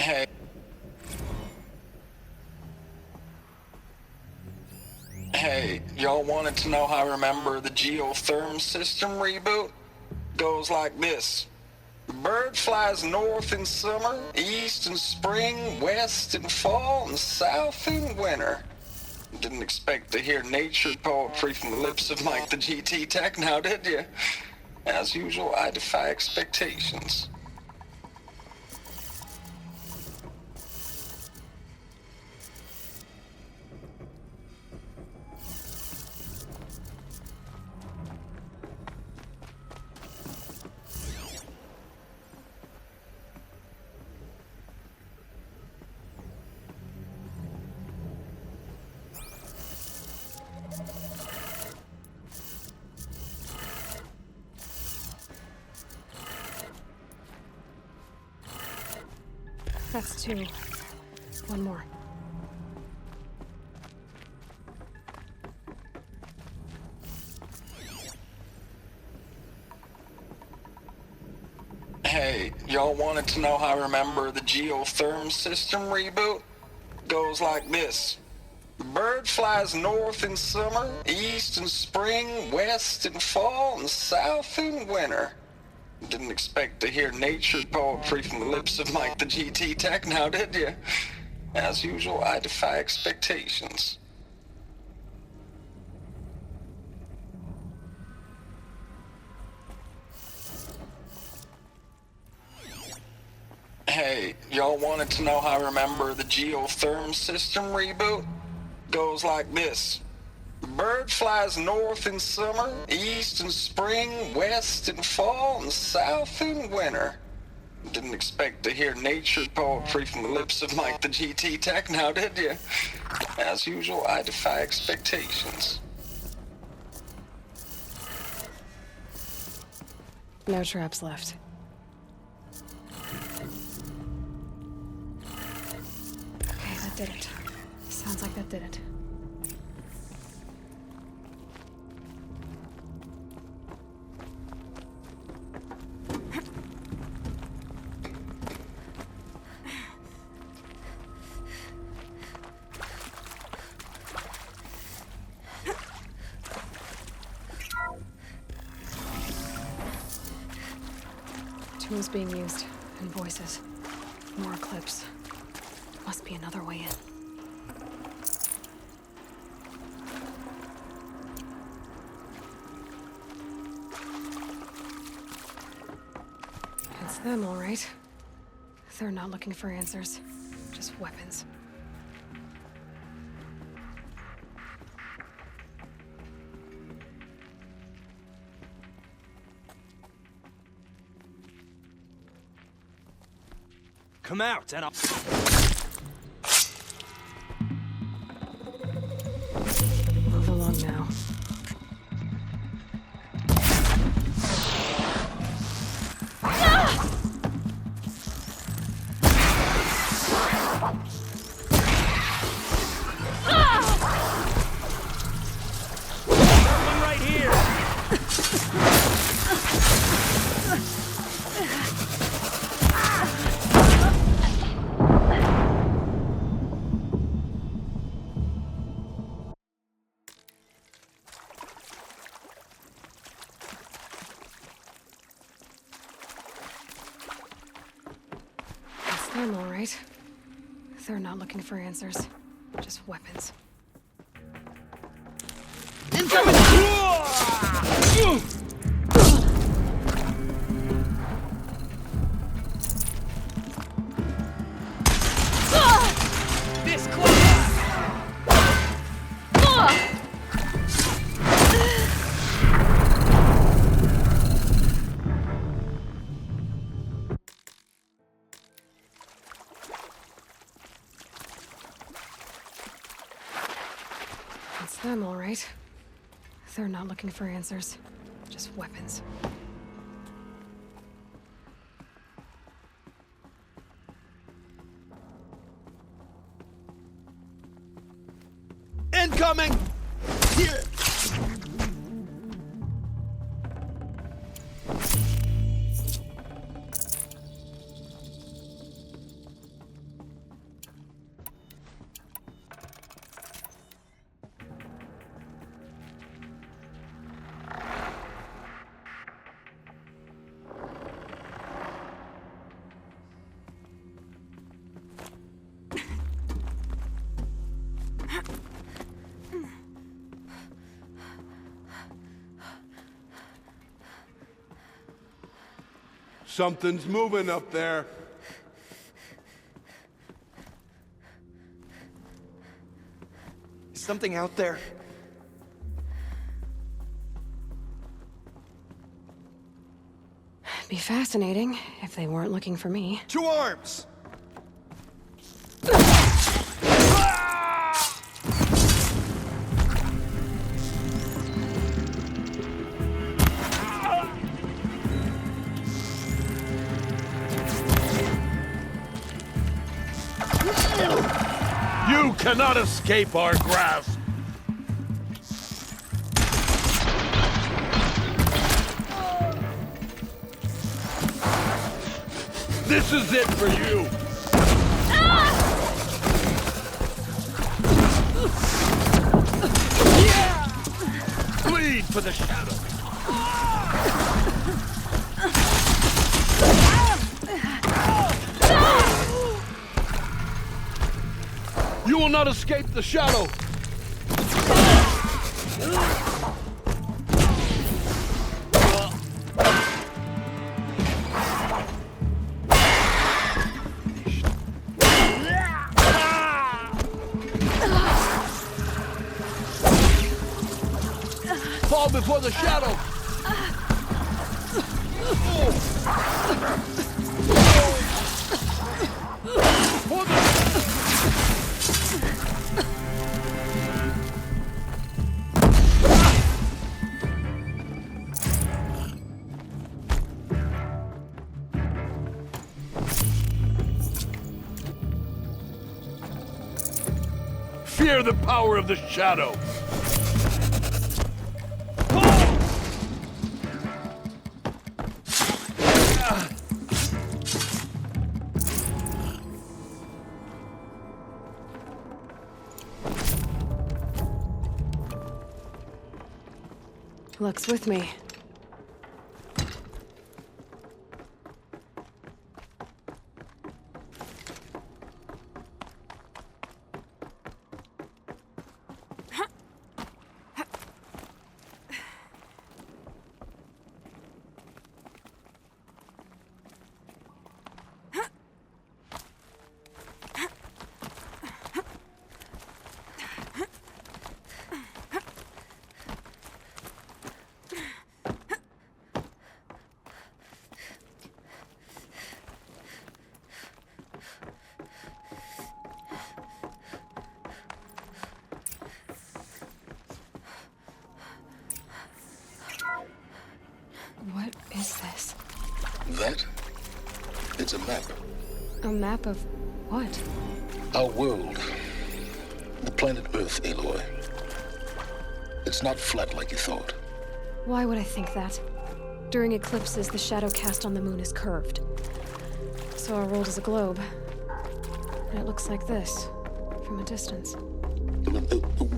Hey. Hey, y'all wanted to know how I remember the geotherm system reboot? Goes like this. Bird flies north in summer, east in spring, west in fall, and south in winter. Didn't expect to hear nature poetry from the lips of Mike the GT Tech now, did you? As usual, I defy expectations. That's two. One more. Hey, y'all wanted to know how I remember the geotherm system reboot? Goes like this. Bird flies north in summer, east in spring, west in fall, and south in winter. Didn't expect to hear nature poetry from the lips of Mike the GT Tech now, did you? As usual, I defy expectations. Hey, y'all wanted to know how I remember the geotherm system reboot? Goes like this. Bird flies north in summer, east in spring, west in fall, and south in winter. Didn't expect to hear nature poetry from the lips of Mike the GT Tech now, did you? As usual, I defy expectations. No traps left. Okay, that did it. Sounds like that did it. Tools being used, and voices. More clips. Must be another way in. It's them, all right. They're not looking for answers, just weapons. Come out and I'll... Move along now. One right here! It's them, all right. They're not looking for answers, just weapons. Incoming! This close! It's them, all right. They're not looking for answers, just weapons. Incoming! Here! Something's moving up there. Is something out there? Be fascinating if they weren't looking for me. To arms! You cannot escape our grasp! This is it for you! Bleed for the shadow! You will not escape the shadow! Fall before the shadow! Fear the power of the shadow! Luck's with me. What is this? That? It's a map. A map of what? Our world. The planet Earth, Aloy. It's not flat like you thought. Why would I think that? During eclipses, the shadow cast on the moon is curved. So our world is a globe. And it looks like this, from a distance.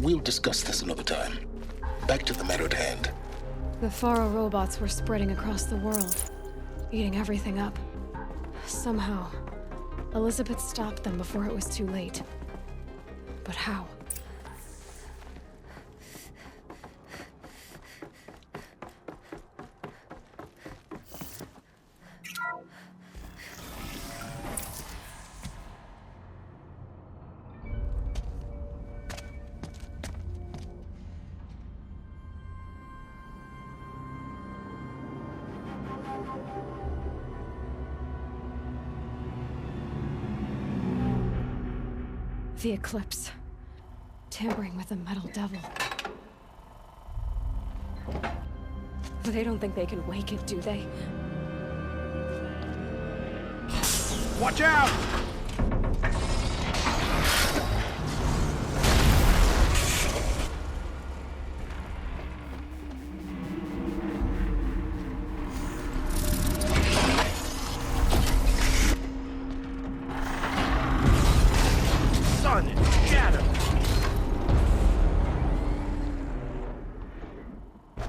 We'll discuss this another time. Back to the matter at hand. The Faro robots were spreading across the world, eating everything up. Somehow, Elizabeth stopped them before it was too late. But how? The eclipse. Tampering with the metal devil. They don't think they can wake it, do they? Watch out!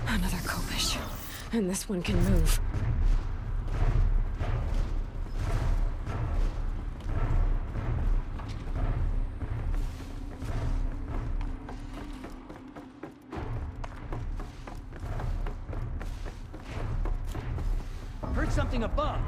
Another Kopish. And this one can move. Heard heard something above.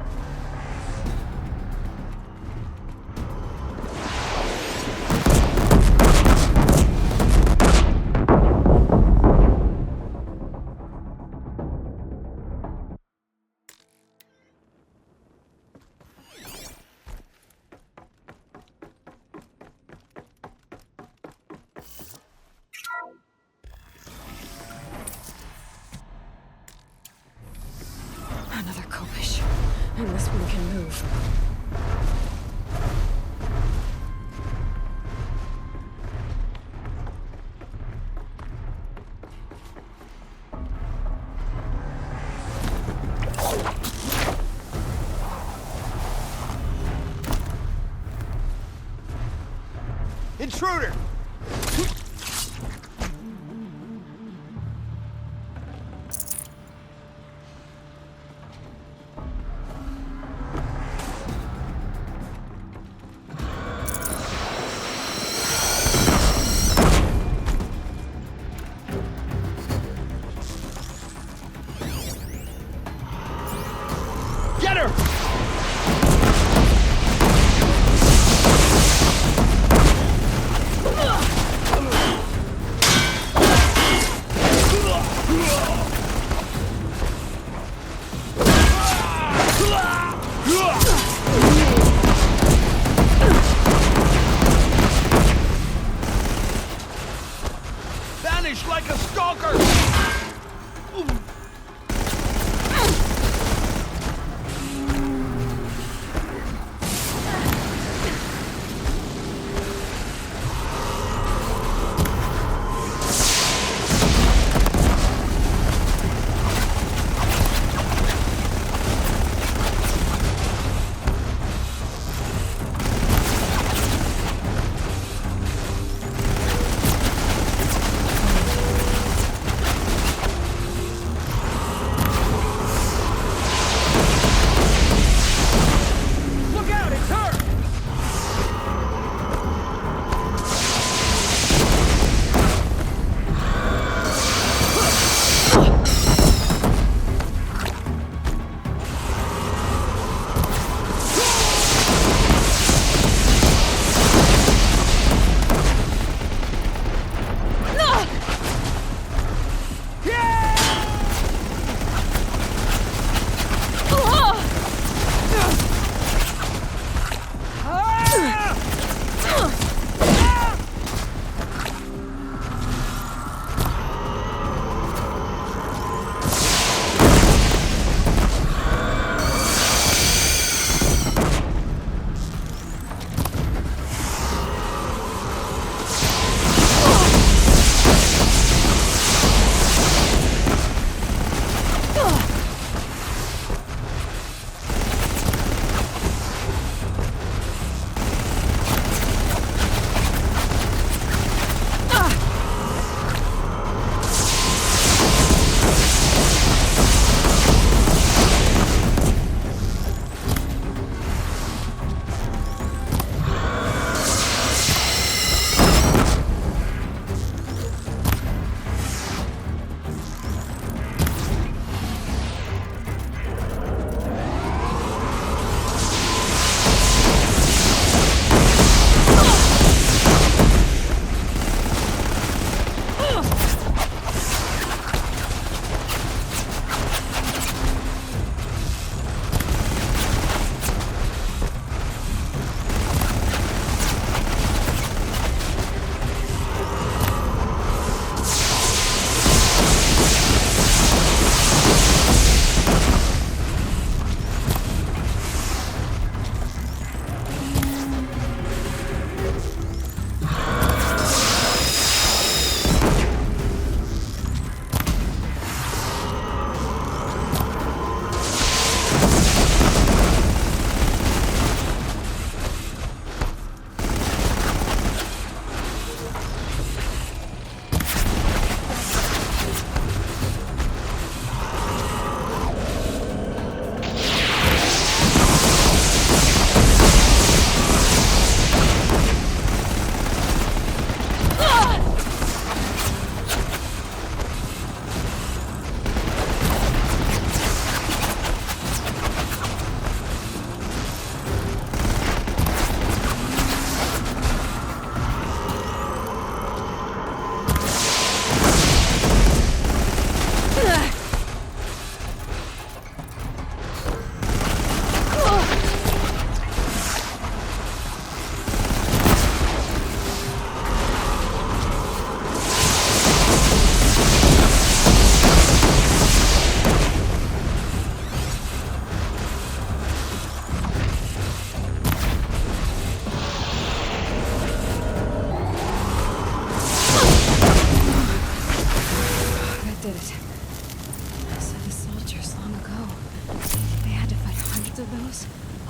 Another kopish. And this one can move. Intruder! Get her!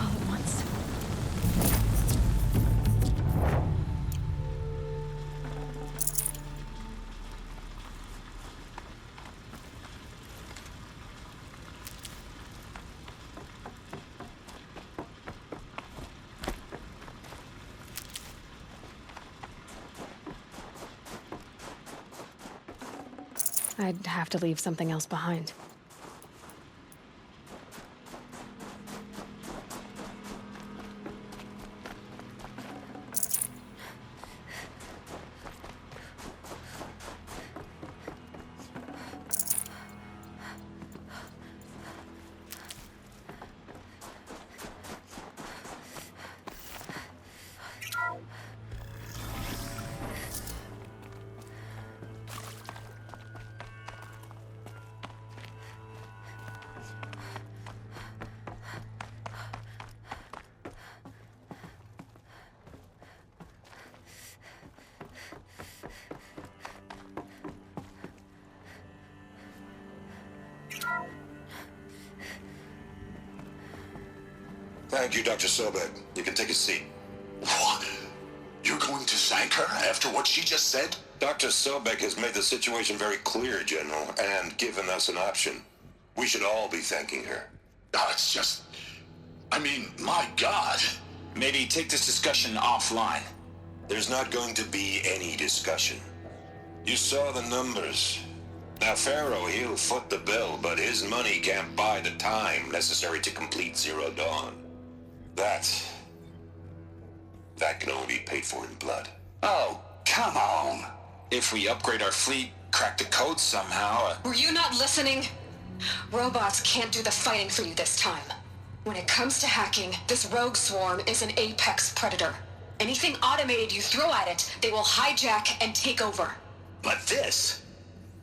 all at once. I'd have to leave something else behind. Thank you, Dr. Sobek. You can take a seat. What? You're going to thank her after what she just said? Dr. Sobek has made the situation very clear, General, and given us an option. We should all be thanking her. Oh, it's just... I mean, my God. Maybe take this discussion offline. There's not going to be any discussion. You saw the numbers. Now, Pharaoh, he'll foot the bill, but his money can't buy the time necessary to complete Zero Dawn. That can only be paid for in blood. Oh, come on. If we upgrade our fleet, crack the code somehow... Were you not listening? Robots can't do the fighting for you this time. When it comes to hacking, this rogue swarm is an apex predator. Anything automated you throw at it, they will hijack and take over. But this...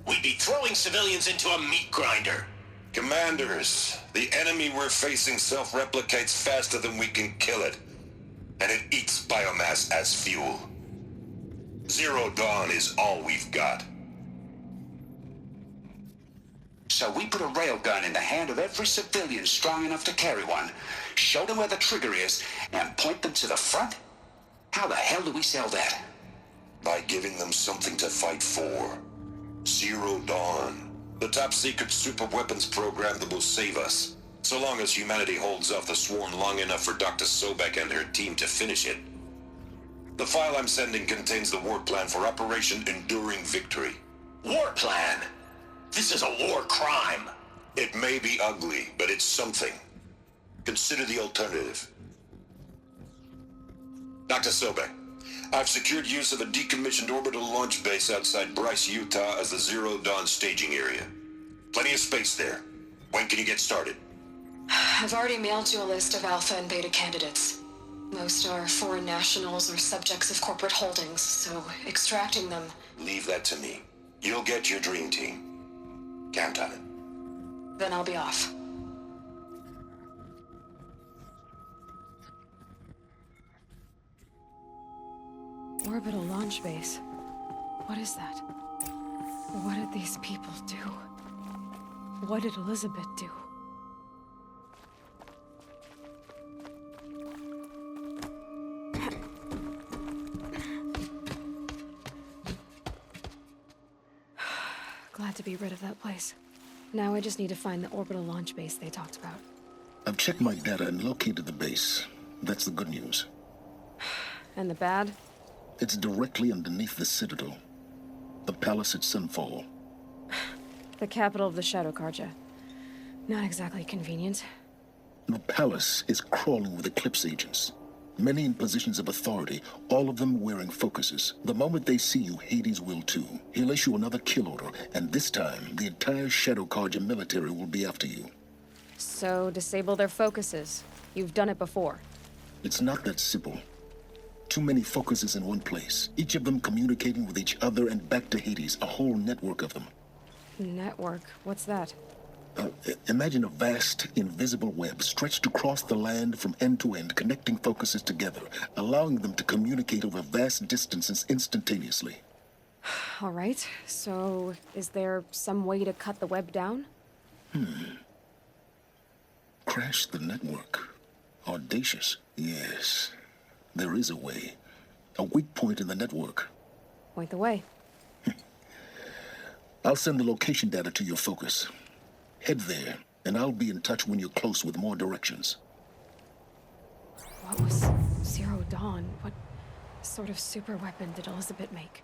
We'd be throwing civilians into a meat grinder. Commanders, the enemy we're facing self-replicates faster than we can kill it. And it eats biomass as fuel. Zero Dawn is all we've got. So we put a railgun in the hand of every civilian strong enough to carry one, show them where the trigger is, and point them to the front? How the hell do we sell that? By giving them something to fight for. Zero Dawn. The top-secret superweapons program that will save us. So long as humanity holds off the swarm long enough for Dr. Sobek and her team to finish it. The file I'm sending contains the war plan for Operation Enduring Victory. War plan? This is a war crime. It may be ugly, but it's something. Consider the alternative. Dr. Sobek, I've secured use of a decommissioned orbital launch base outside Bryce, Utah as the Zero Dawn staging area. Plenty of space there. When can you get started? I've already mailed you a list of alpha and beta candidates. Most are foreign nationals or subjects of corporate holdings, so extracting them... Leave that to me. You'll get your dream team. Count on it. Then I'll be off. Orbital launch base. What is that? What did these people do? What did Elizabeth do? Glad to be rid of that place. Now I just need to find the orbital launch base they talked about. I've checked my data and located the base. That's the good news. And the bad? It's directly underneath the Citadel. The palace at Sunfall. The capital of the Shadow Carja. Not exactly convenient. The palace is crawling with Eclipse agents. Many in positions of authority, all of them wearing focuses. The moment they see you, Hades will too. He'll issue another kill order, and this time, the entire Shadow Carja military will be after you. So, disable their focuses. You've done it before. It's not that simple. Too many focuses in one place, each of them communicating with each other and back to Hades, a whole network of them. Network? What's that? Imagine a vast, invisible web stretched across the land from end to end, connecting focuses together, allowing them to communicate over vast distances instantaneously. All right, so is there some way to cut the web down? Crash the network. Audacious? Yes. There is a way. A weak point in the network. Point the way. I'll send the location data to your focus. Head there, and I'll be in touch when you're close with more directions. What was Zero Dawn? What sort of super weapon did Elizabeth make?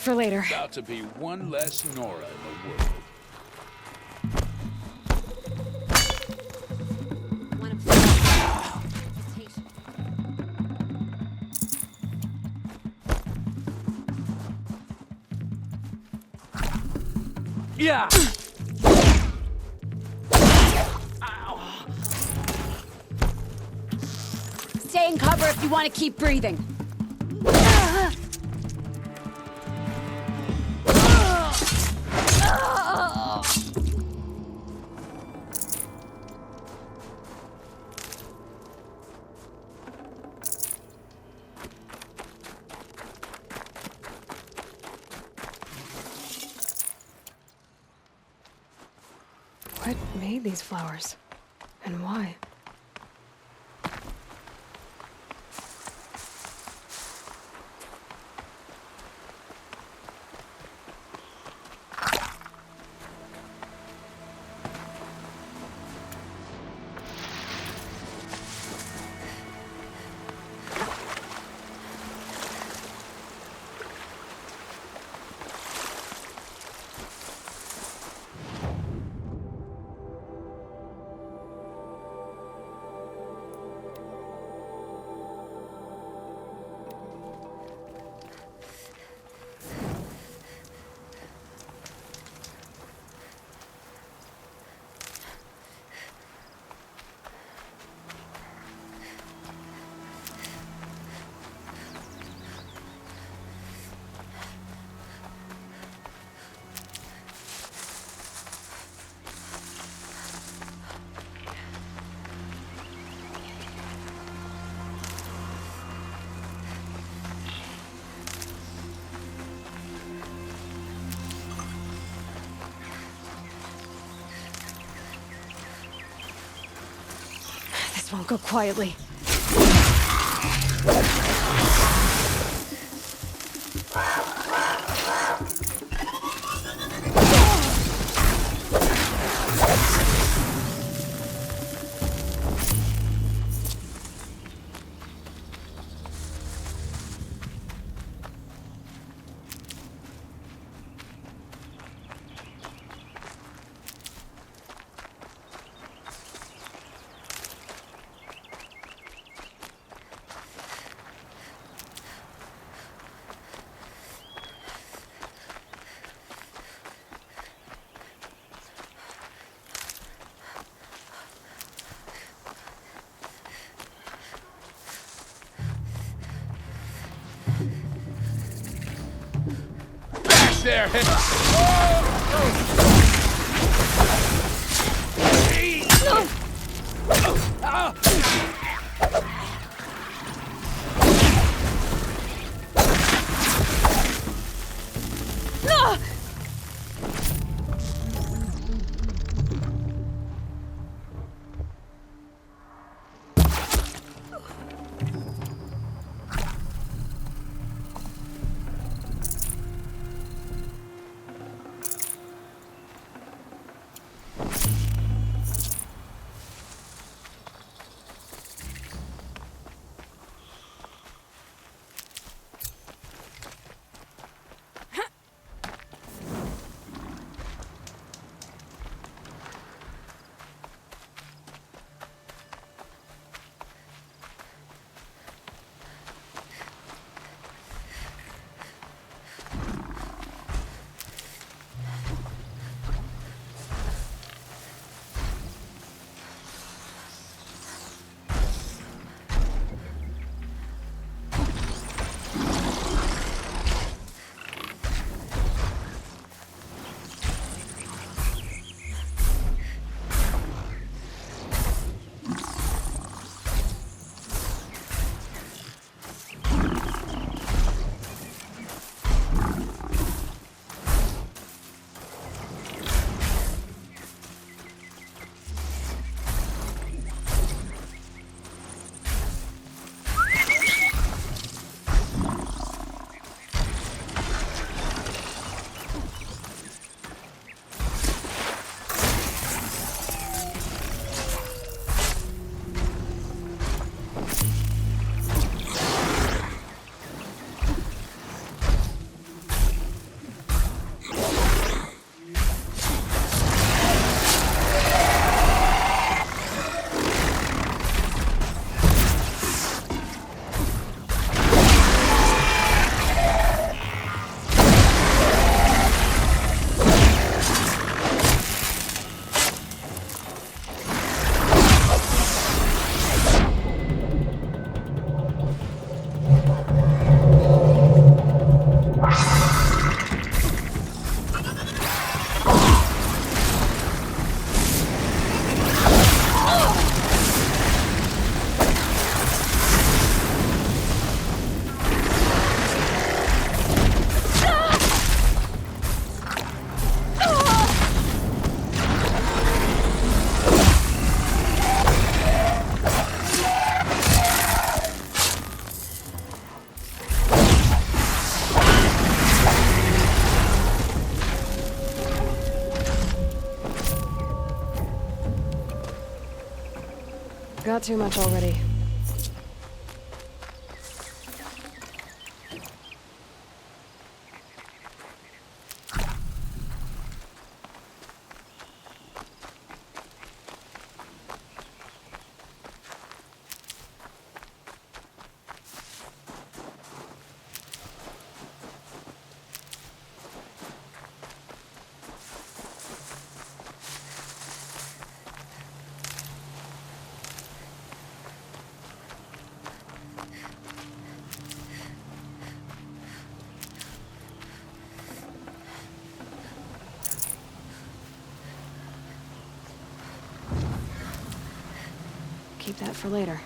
For later. About to be one less Nora in the world. Yeah! Stay in cover if you want to keep breathing. What made these flowers? And why? won't go quietly. There! Got too much already. Keep that for later.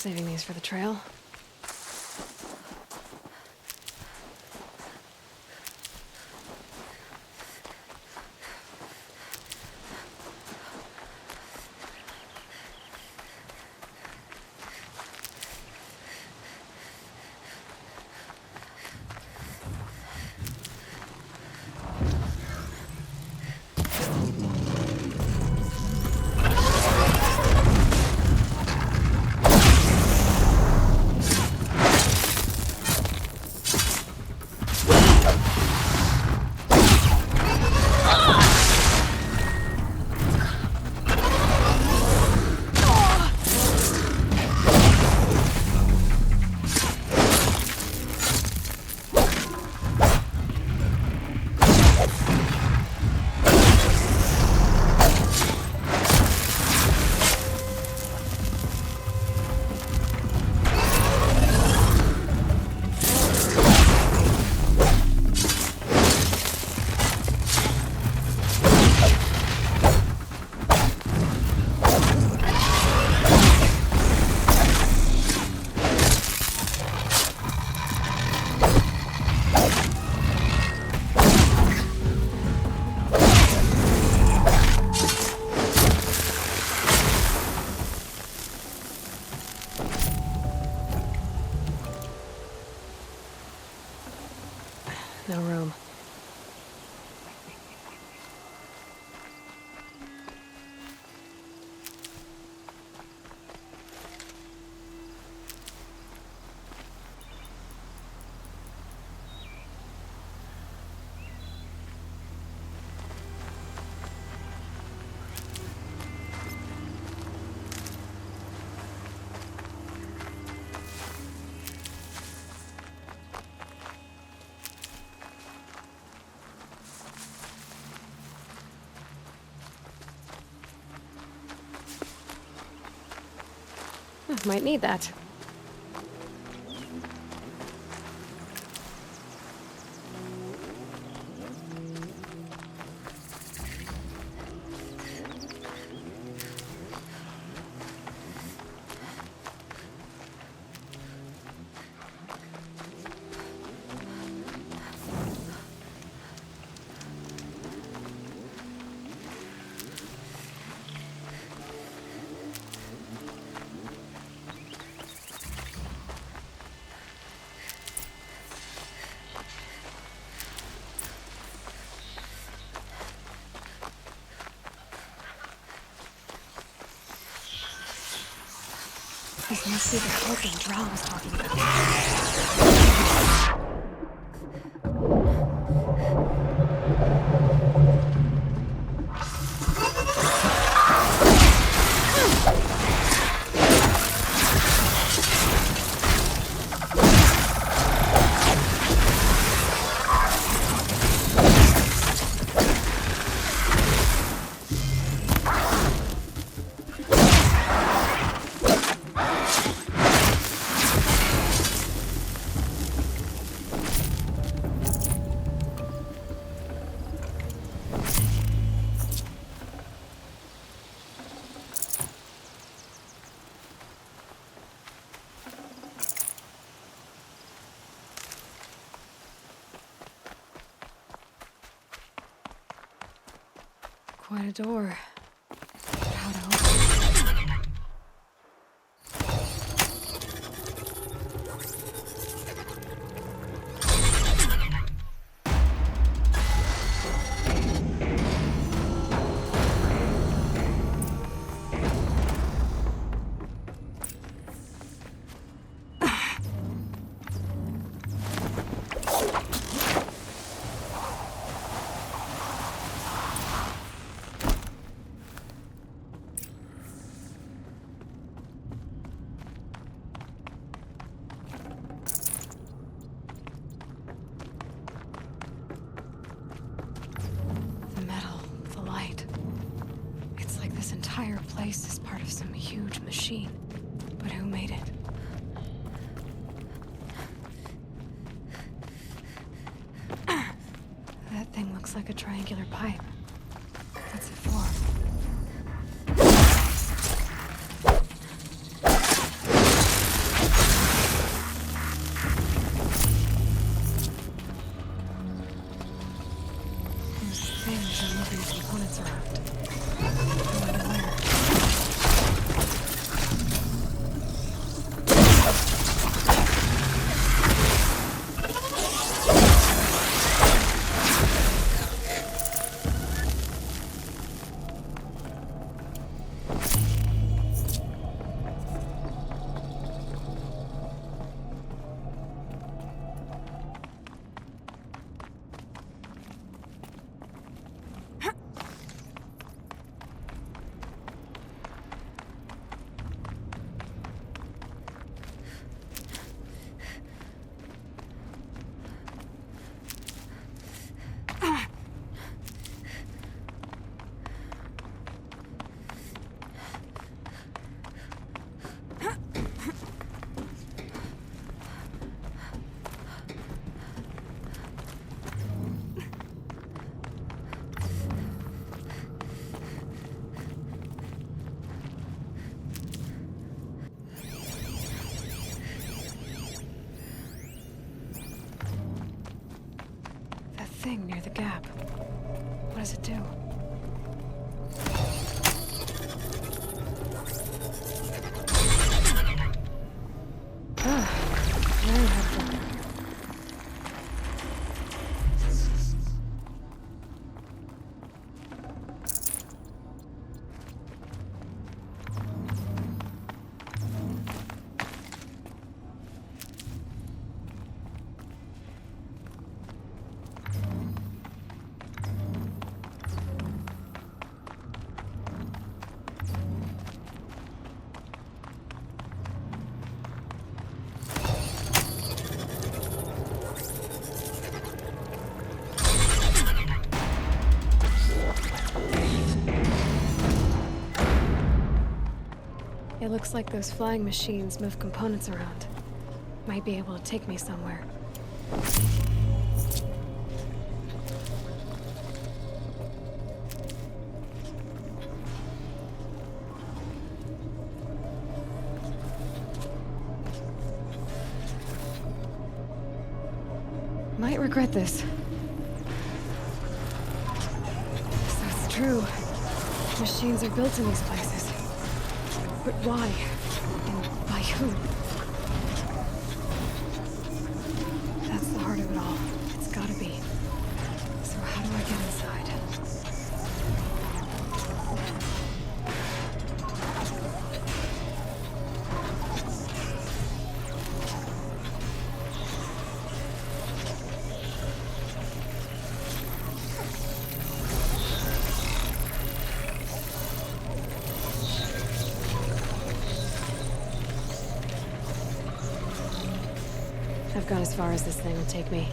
Saving these for the trail. No room. Might need that. This must be the cloaking Drow was talking about. Quite a door. How to open it? entire place is part of some huge machine. But who made it? That thing looks like a triangular pipe. What's it for? thing near the gap. What does it do? Ah, very helpful. It looks like those flying machines move components around. Might be able to take me somewhere. Might regret this. So it's true. Machines are built in these places. But why? And by who? That's the heart of it all. It's gotta be. So how do I get inside? I've gone as far as this thing will take me.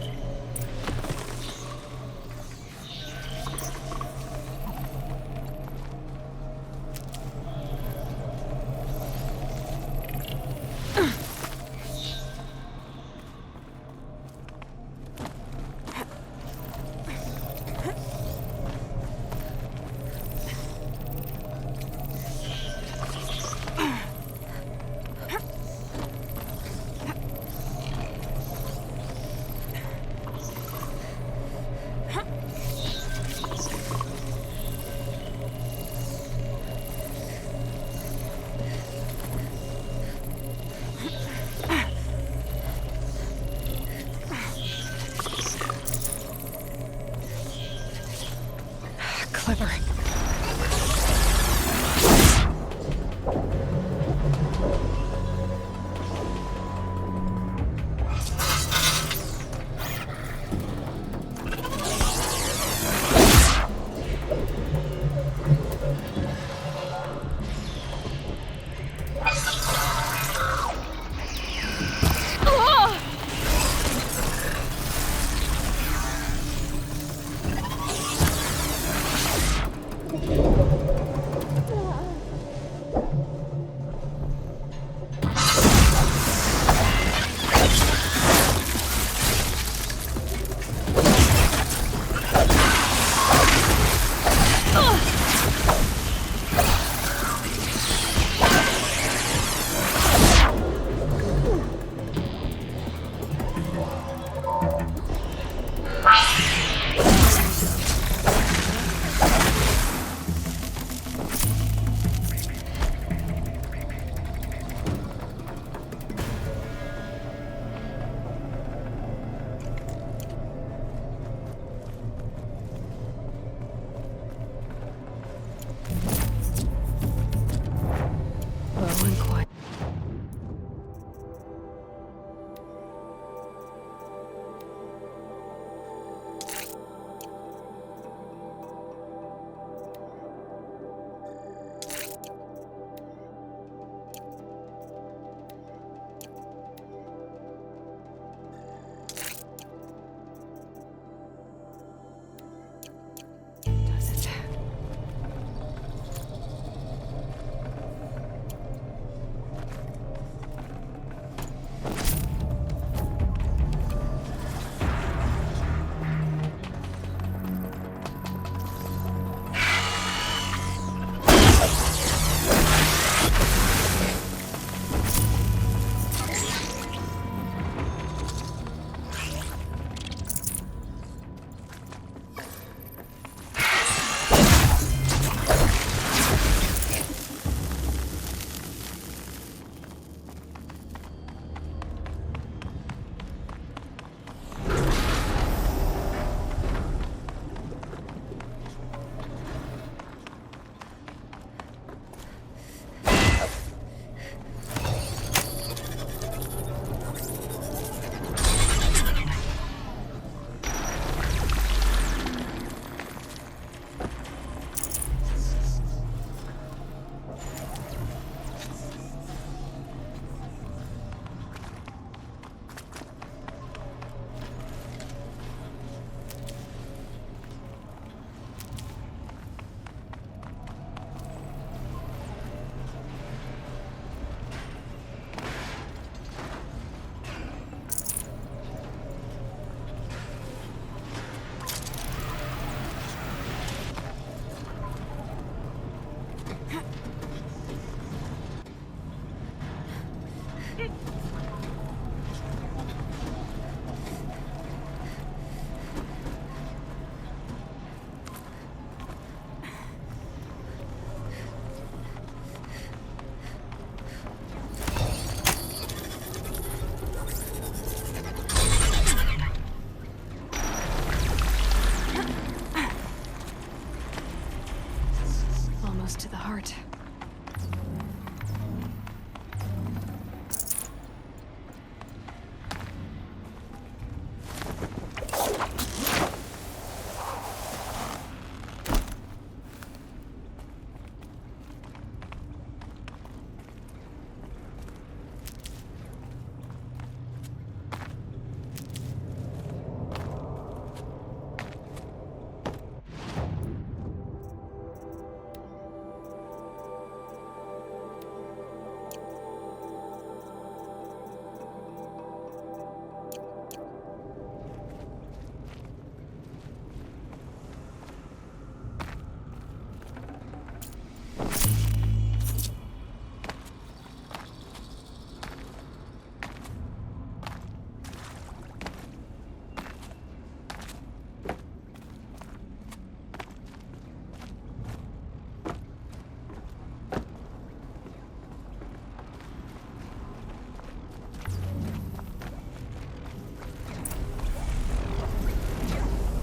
Almost to the heart.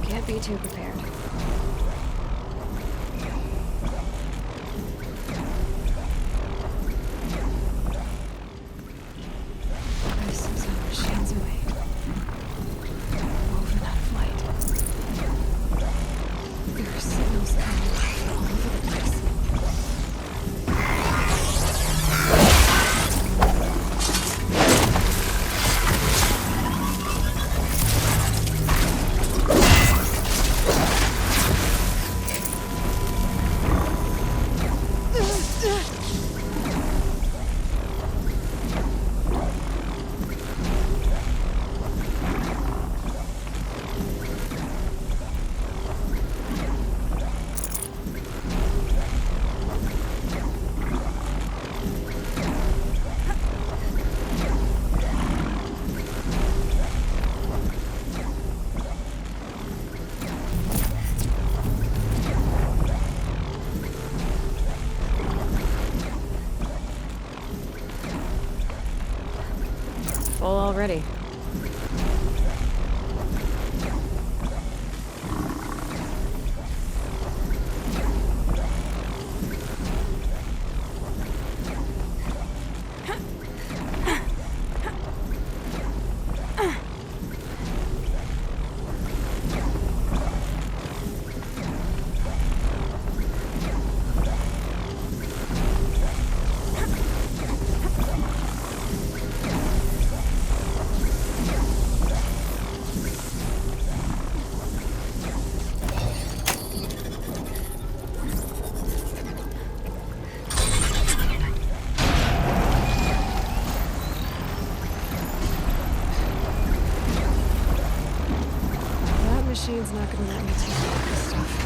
Can't be too prepared. This is how machines are made. Woven out of light. There are signals coming from all over the place. Full already. Machine's not gonna let me take all this stuff.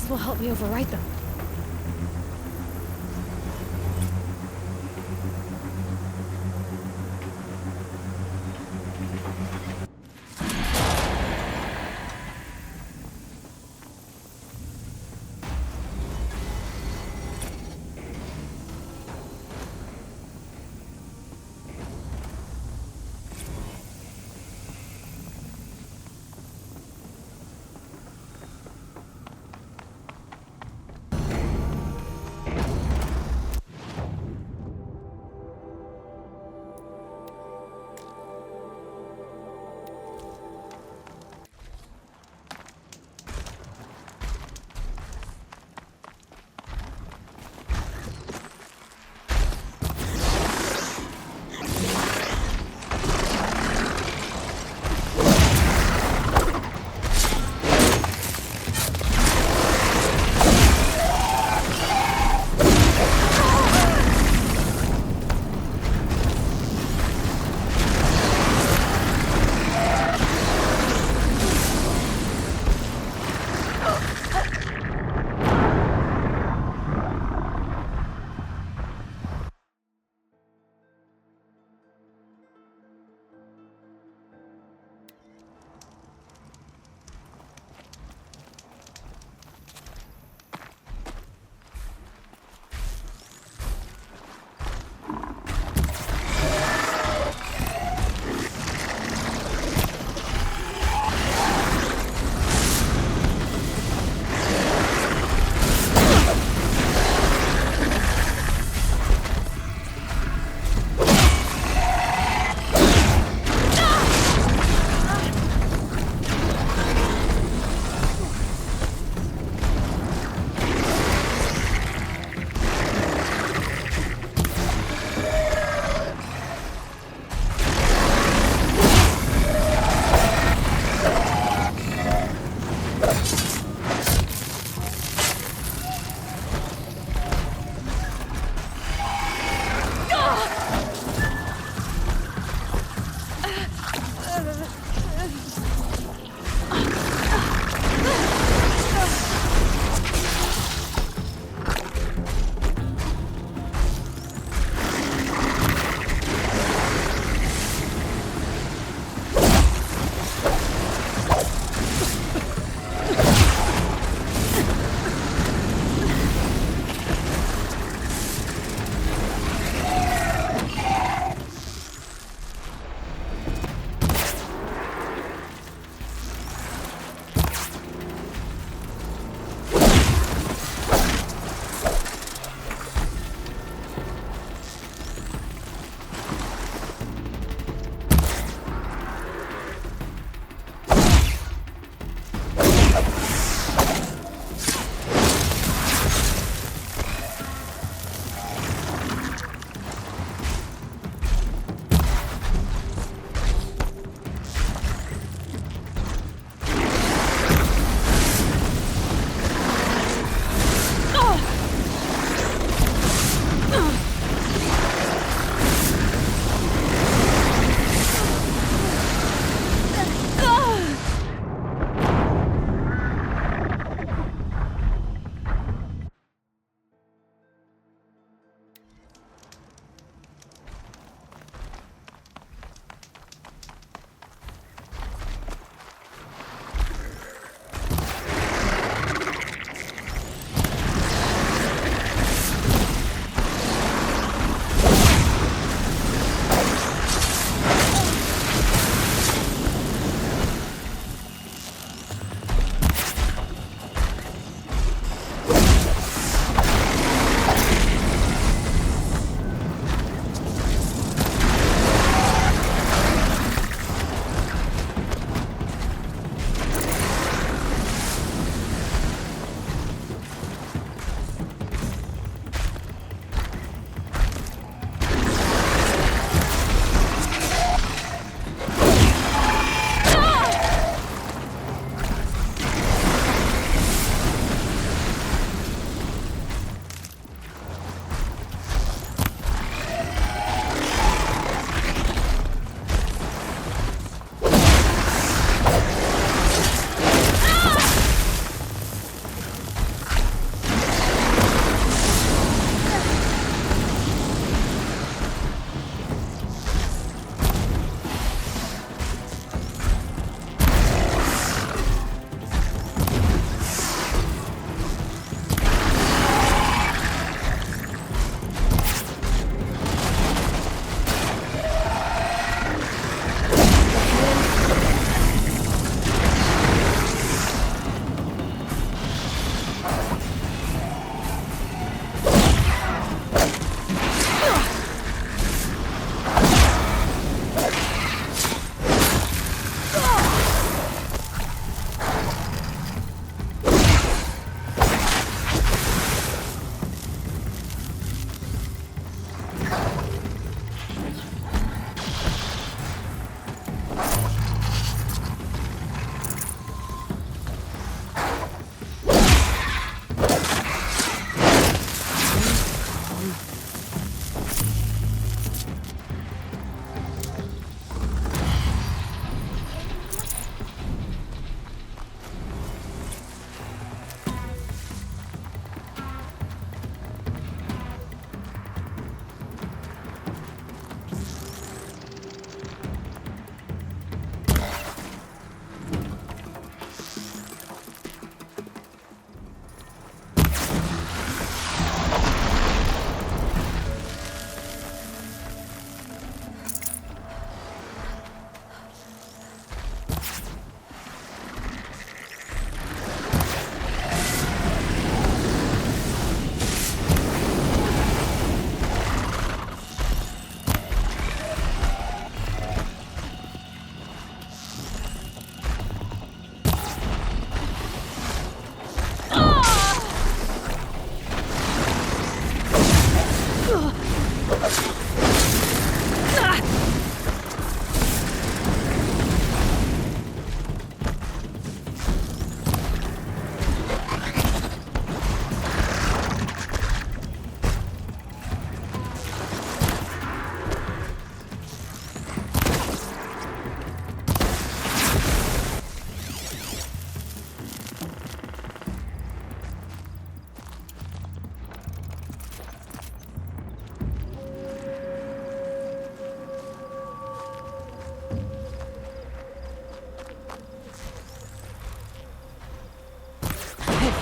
will help me overwrite them.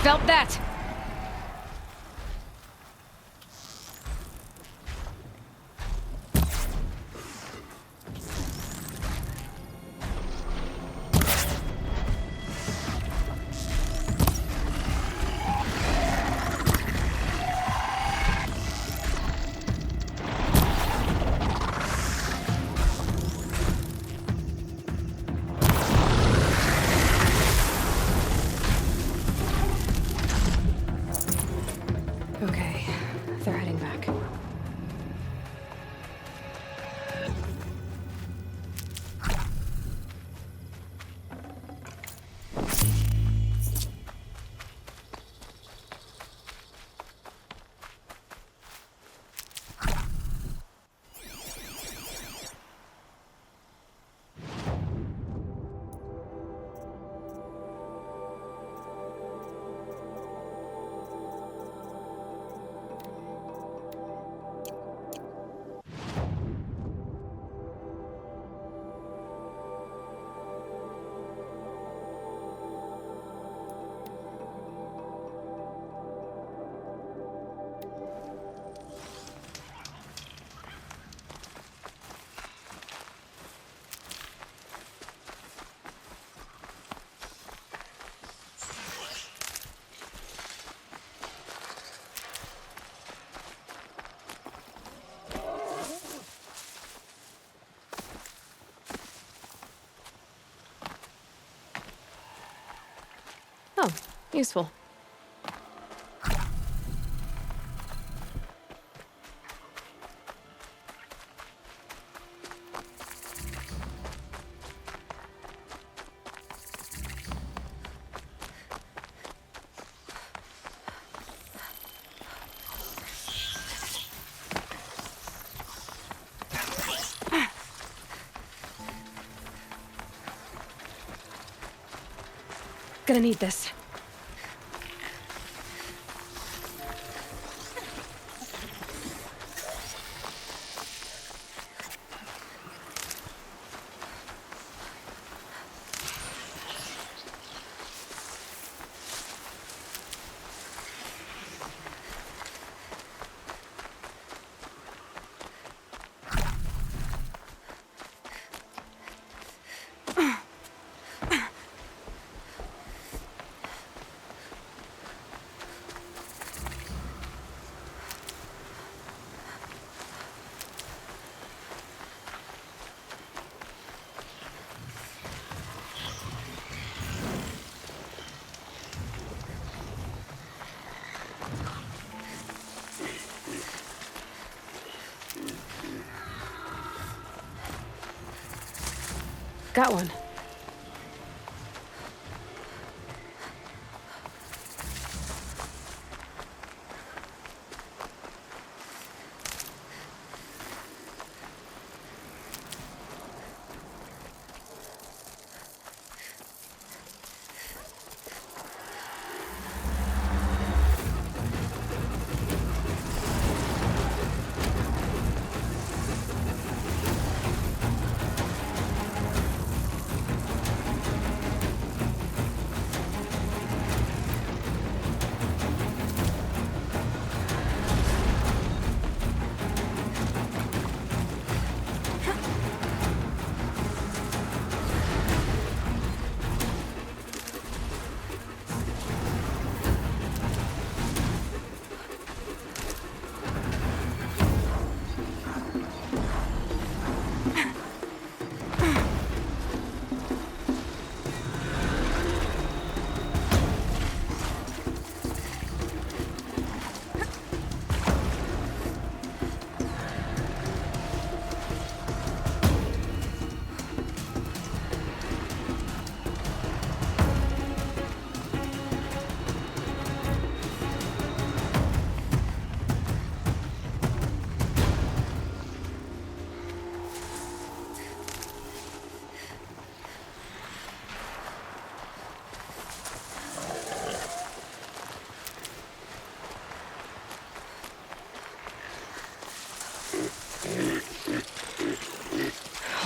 felt that? Okay, they're heading back. Oh, useful. Gonna need this. Got one.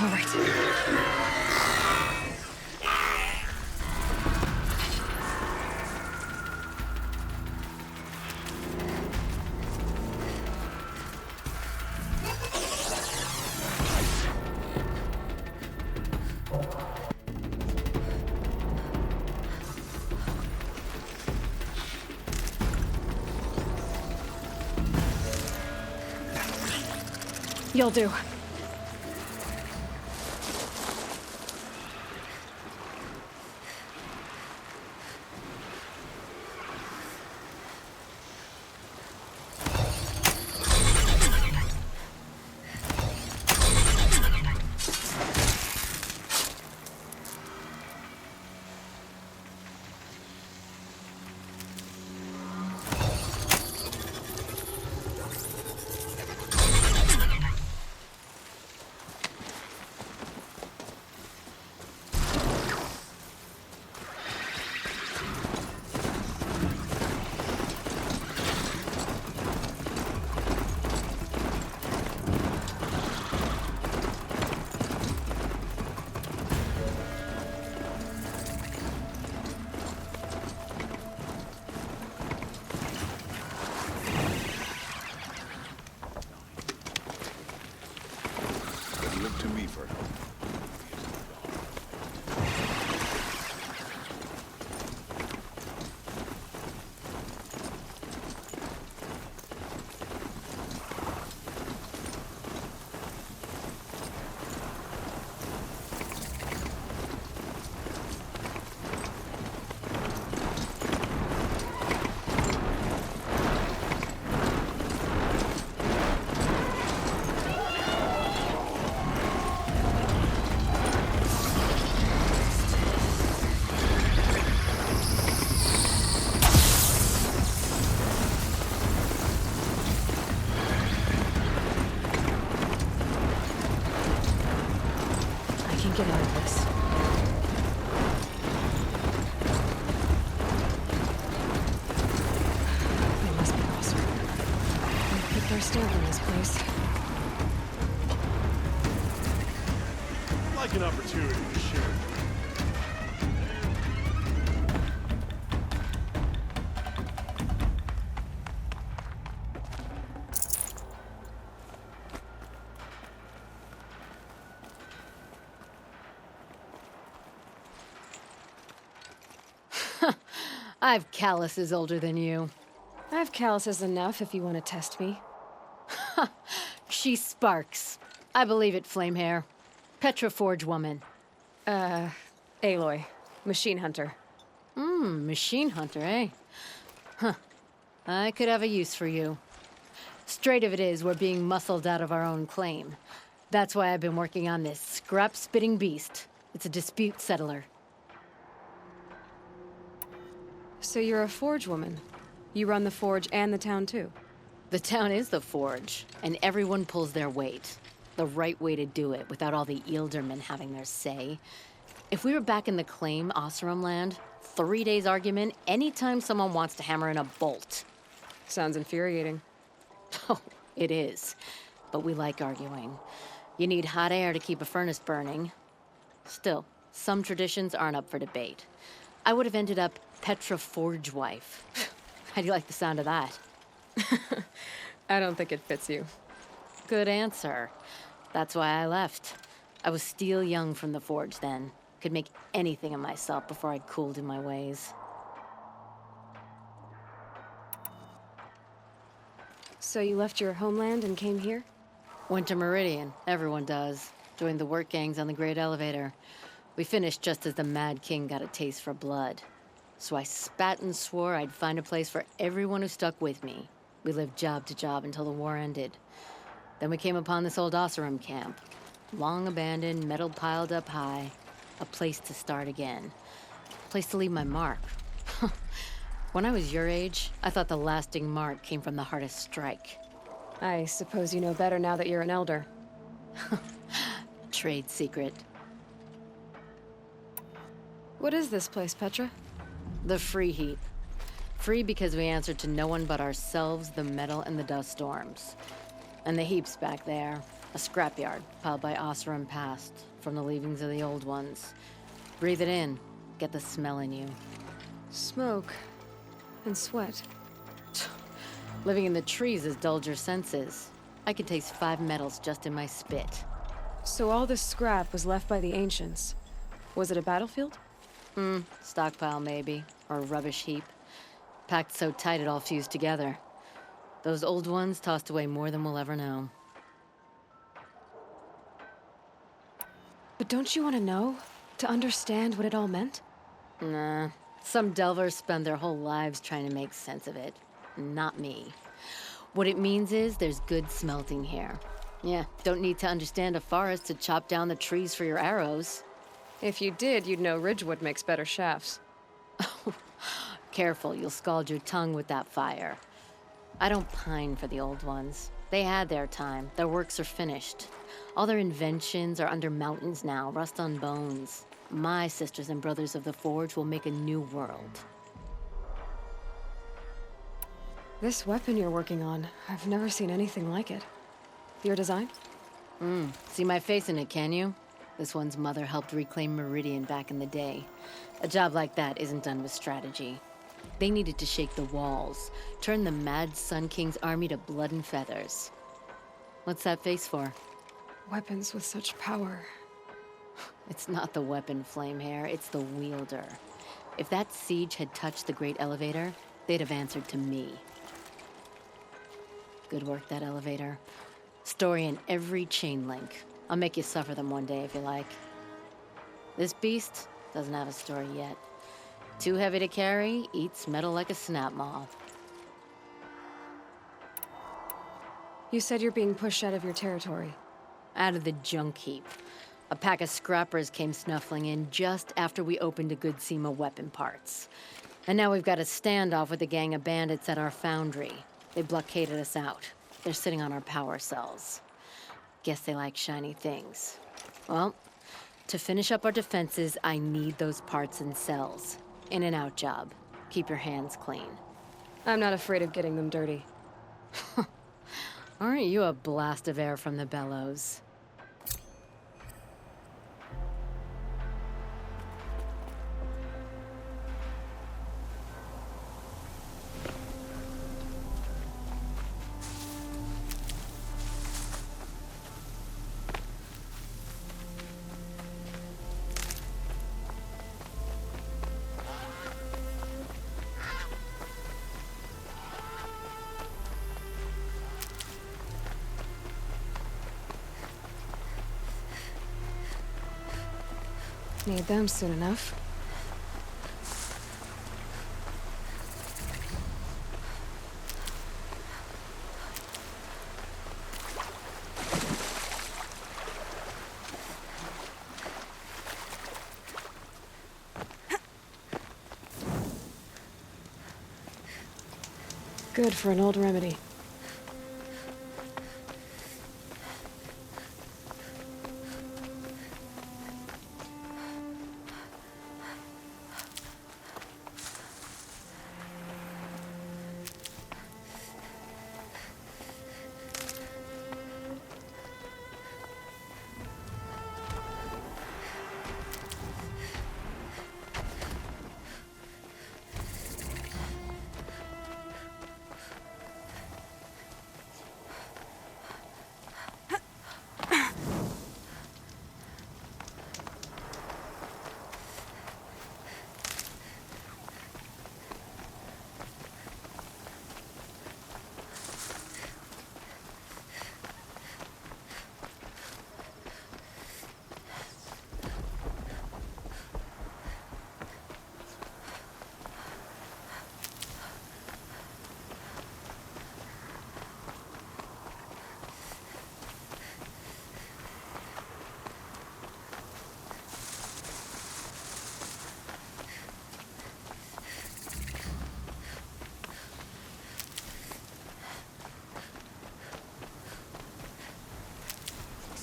All right. You'll do. Look to me for help. Get out of this. They must be awesome. They put their stamp on this place. Like an opportunity to share. I've calluses older than you. I have calluses enough if you want to test me. She sparks. I believe it, Flamehair. Petra Forge woman. Aloy. Machine hunter. Machine hunter, eh? Huh. I could have a use for you. Straight of it is, we're being muscled out of our own claim. That's why I've been working on this scrap-spitting beast. It's a dispute settler. So you're a forge woman. You run the forge and the town too. The town is the forge, and everyone pulls their weight. The right way to do it, without all the Eildermen having their say. If we were back in the claim, Oseram land, 3 days argument anytime someone wants to hammer in a bolt. Sounds infuriating. Oh, it is. But we like arguing. You need hot air to keep a furnace burning. Still, some traditions aren't up for debate. I would have ended up Petra Forge wife. How do you like the sound of that? I don't think it fits you. Good answer. That's why I left. I was steel young from the forge then. Could make anything of myself before I cooled in my ways. So you left your homeland and came here? Went to Meridian. Everyone does. Joined the work gangs on the Great Elevator. We finished just as the Mad King got a taste for blood. So I spat and swore I'd find a place for everyone who stuck with me. We lived job to job until the war ended. Then we came upon this old Oseram camp. Long abandoned, metal piled up high. A place to start again. A place to leave my mark. When I was your age, I thought the lasting mark came from the hardest strike. I suppose you know better now that you're an elder. Trade secret. What is this place, Petra? The Free Heap. Free because we answered to no one but ourselves, the metal, and the dust storms. And the heap's back there. A scrapyard piled by Oseram past, from the leavings of the old ones. Breathe it in. Get the smell in you. Smoke. And sweat. Living in the trees has dulled your senses. I could taste 5 metals just in my spit. So all this scrap was left by the ancients. Was it a battlefield? Stockpile maybe, or a rubbish heap. Packed so tight it all fused together. Those old ones tossed away more than we'll ever know. But don't you want to know? To understand what it all meant? Nah. Some delvers spend their whole lives trying to make sense of it. Not me. What it means is there's good smelting here. Yeah, don't need to understand a forest to chop down the trees for your arrows. If you did, you'd know Ridgewood makes better shafts. Careful, you'll scald your tongue with that fire. I don't pine for the old ones. They had their time. Their works are finished. All their inventions are under mountains now, rust on bones. My sisters and brothers of the Forge will make a new world. This weapon you're working on, I've never seen anything like it. Your design? See my face in it, can you? This one's mother helped reclaim Meridian back in the day. A job like that isn't done with strategy. They needed to shake the walls, turn the mad Sun King's army to blood and feathers. What's that face for? Weapons with such power. It's not the weapon, Flamehair, it's the wielder. If that siege had touched the Great Elevator, they'd have answered to me. Good work, that elevator. Story in every chain link. I'll make you suffer them one day if you like. This beast doesn't have a story yet. Too heavy to carry, eats metal like a snap maw. You said you're being pushed out of your territory. Out of the junk heap. A pack of scrappers came snuffling in just after we opened a good seam of weapon parts. And now we've got a standoff with a gang of bandits at our foundry. They blockaded us out. They're sitting on our power cells. Guess they like shiny things. Well, to finish up our defenses, I need those parts and cells. In and out job. Keep your hands clean. I'm not afraid of getting them dirty. Aren't you a blast of air from the bellows? Need them soon enough. Good for an old remedy.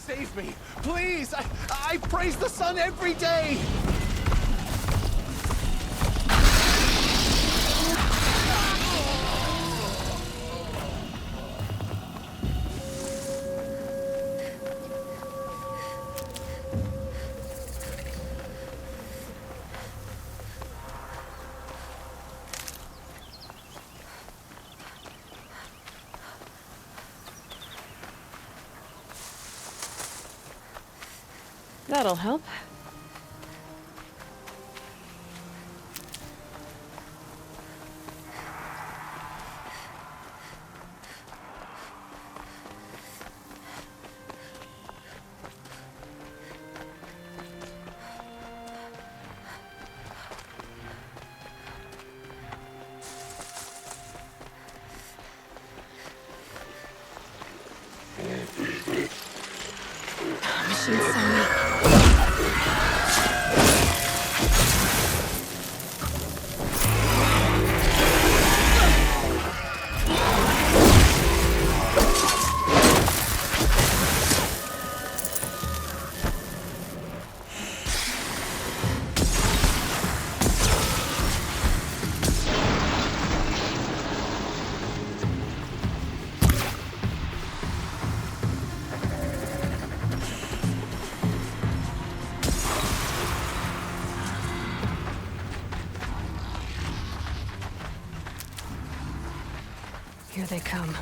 Save me, please! I praise the sun every day! That'll help. Patience, Sonny. Here they come.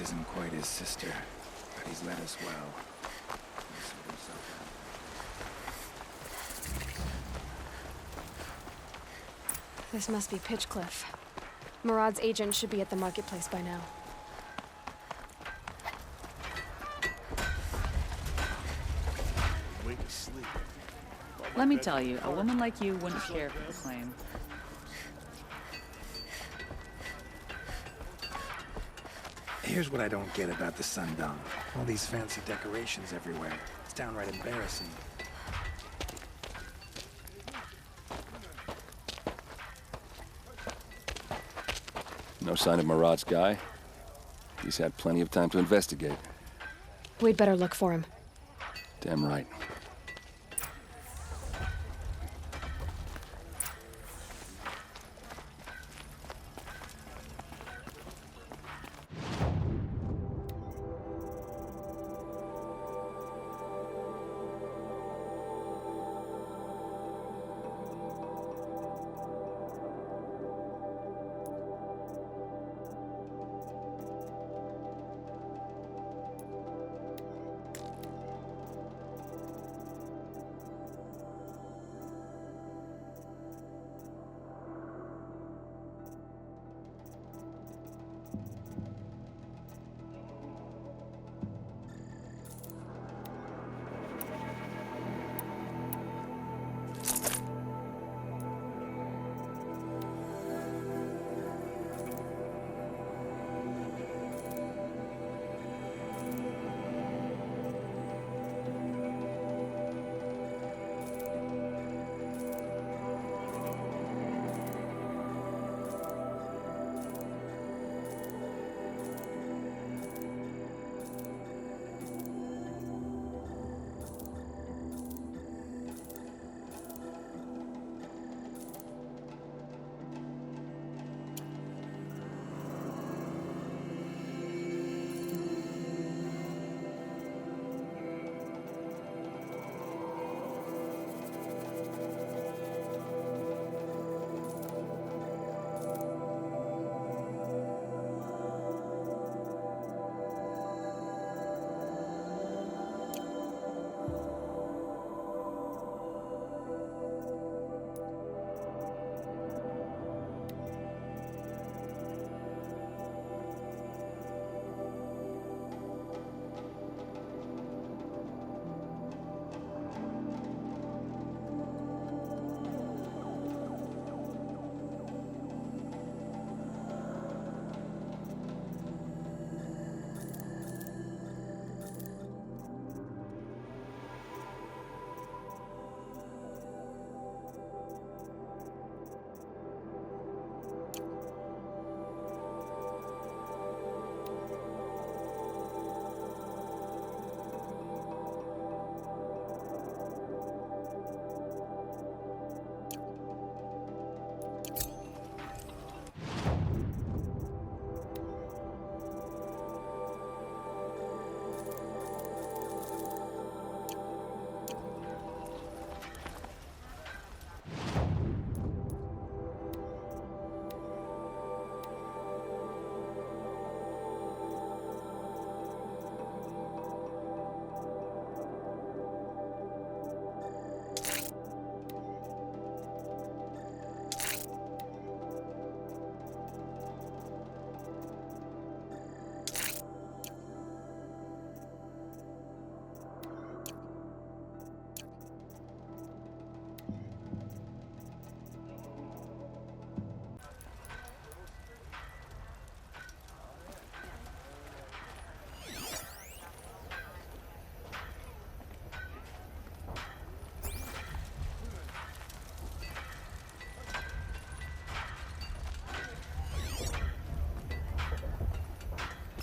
Isn't quite his sister, but he's led us well. He'll sort himself out. This must be Pitchcliff. Murad's agent should be at the marketplace by now. Let me tell you, a woman like you wouldn't care for the claim. Here's what I don't get about the Sundown. All these fancy decorations everywhere. It's downright embarrassing. No sign of Murad's guy? He's had plenty of time to investigate. We'd better look for him. Damn right.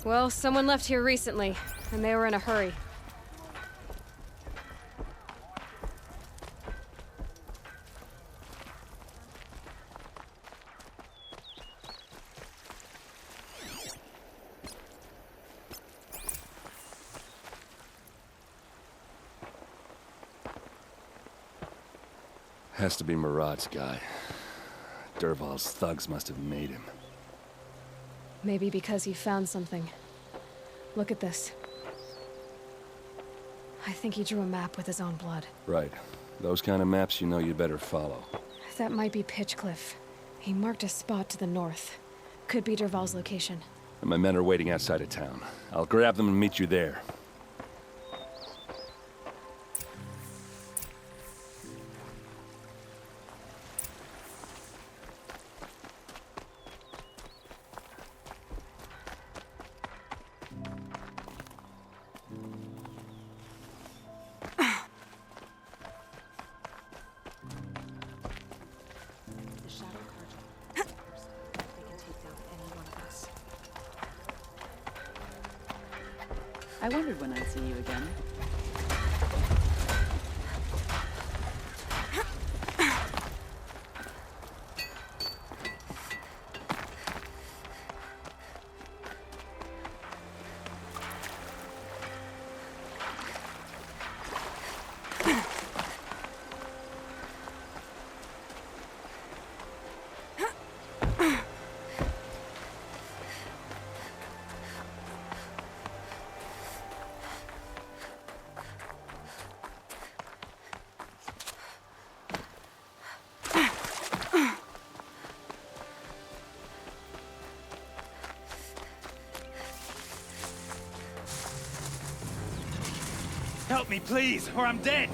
Well, someone left here recently, and they were in a hurry. Has to be Murad's guy. Dervahl's thugs must have made him. Maybe because he found something. Look at this. I think he drew a map with his own blood. Right. Those kind of maps you know you better follow. That might be Pitchcliff. He marked a spot to the north. Could be Dervahl's location. And my men are waiting outside of town. I'll grab them and meet you there. I wondered when I'd see you again. Help me, please, or I'm dead!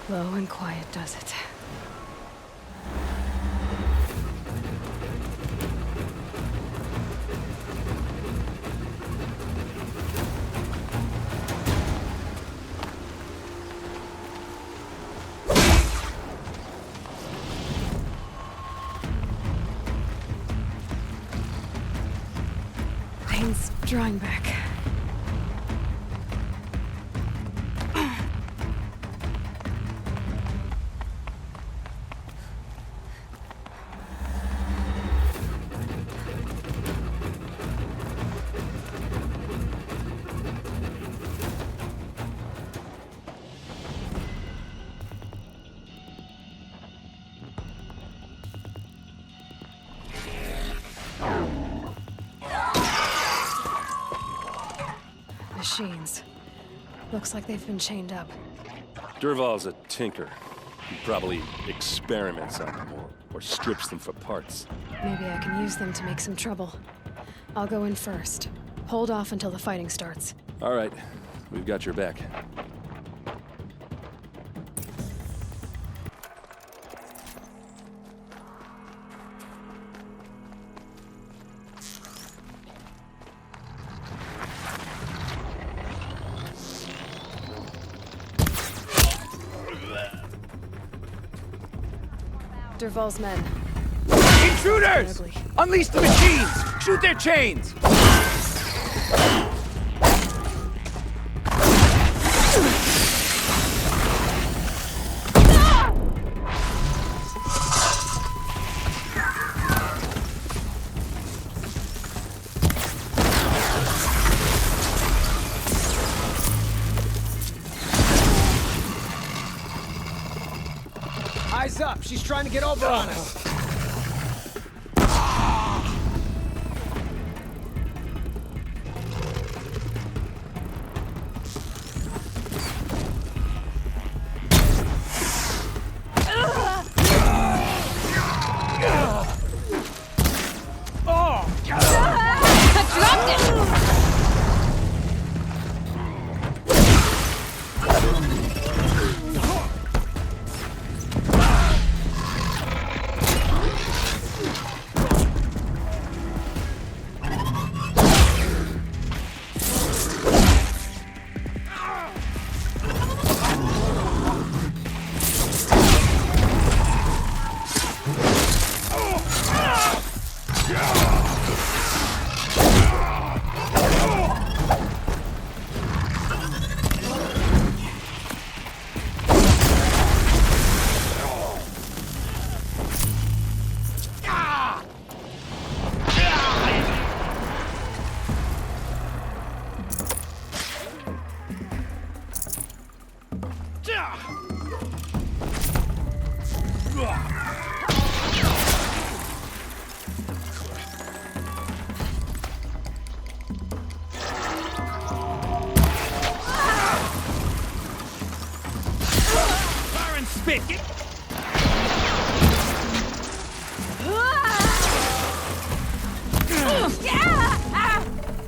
Low and quiet does it. Pain's drawing back. Machines. Looks like they've been chained up. Dervahl's a tinker. He probably experiments on them or strips them for parts. Maybe I can use them to make some trouble. I'll go in first. Hold off until the fighting starts. All right. We've got your back. Derval's men. Intruders! Unleash the machines! Shoot their chains! Eyes up, she's trying to get over on us.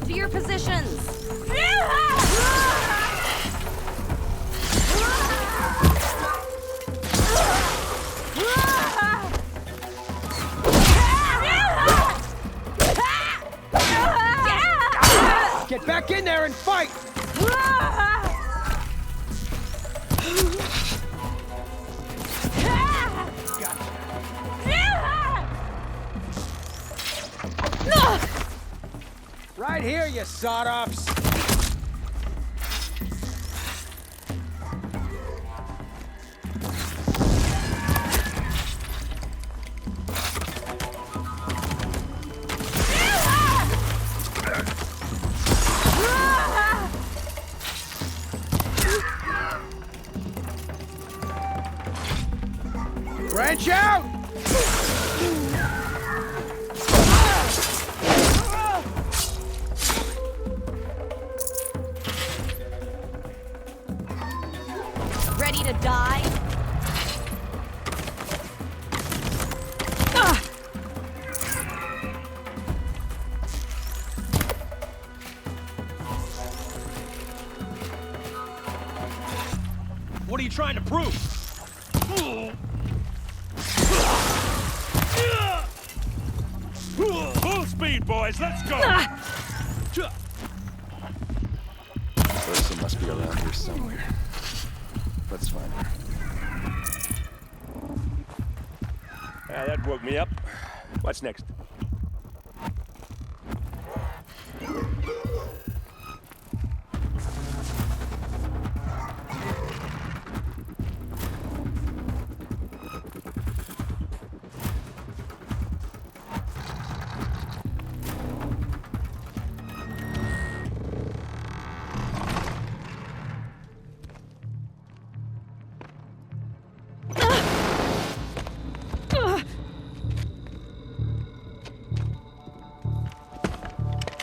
To your positions! Get back in there and fight! Right here, you sawed-offs! Branch out! Ready to die? What are you trying to prove? Full speed, boys, let's go! Person must be around here somewhere. Let's find her. That woke me up. What's next?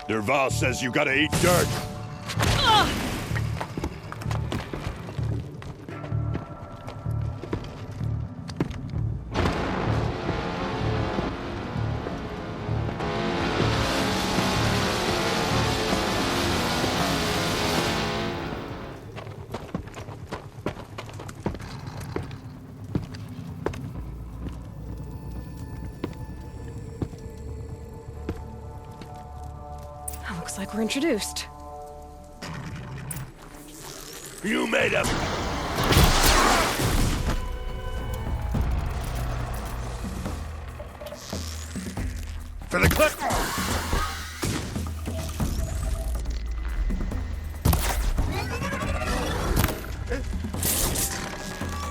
Derval says you gotta eat dirt. Looks like we're introduced. You made him! To the clip!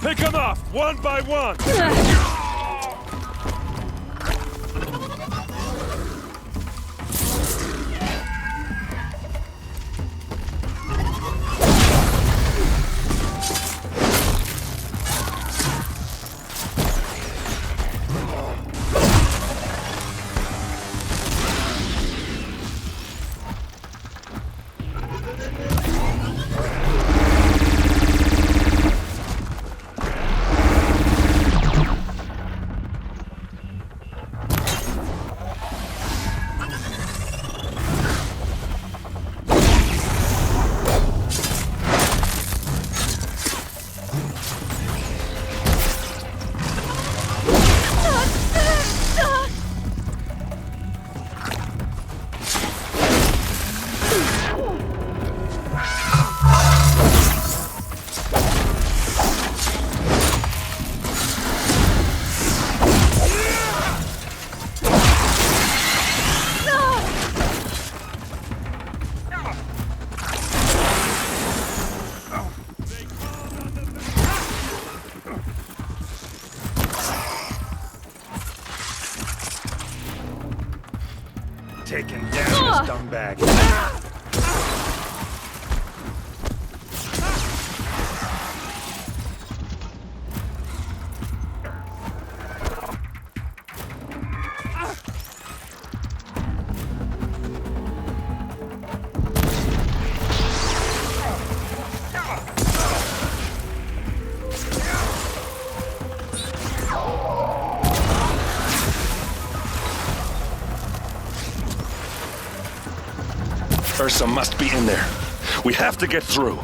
Pick them off, one by one! Taking down this scumbag. Ursa must be in there. We have to get through.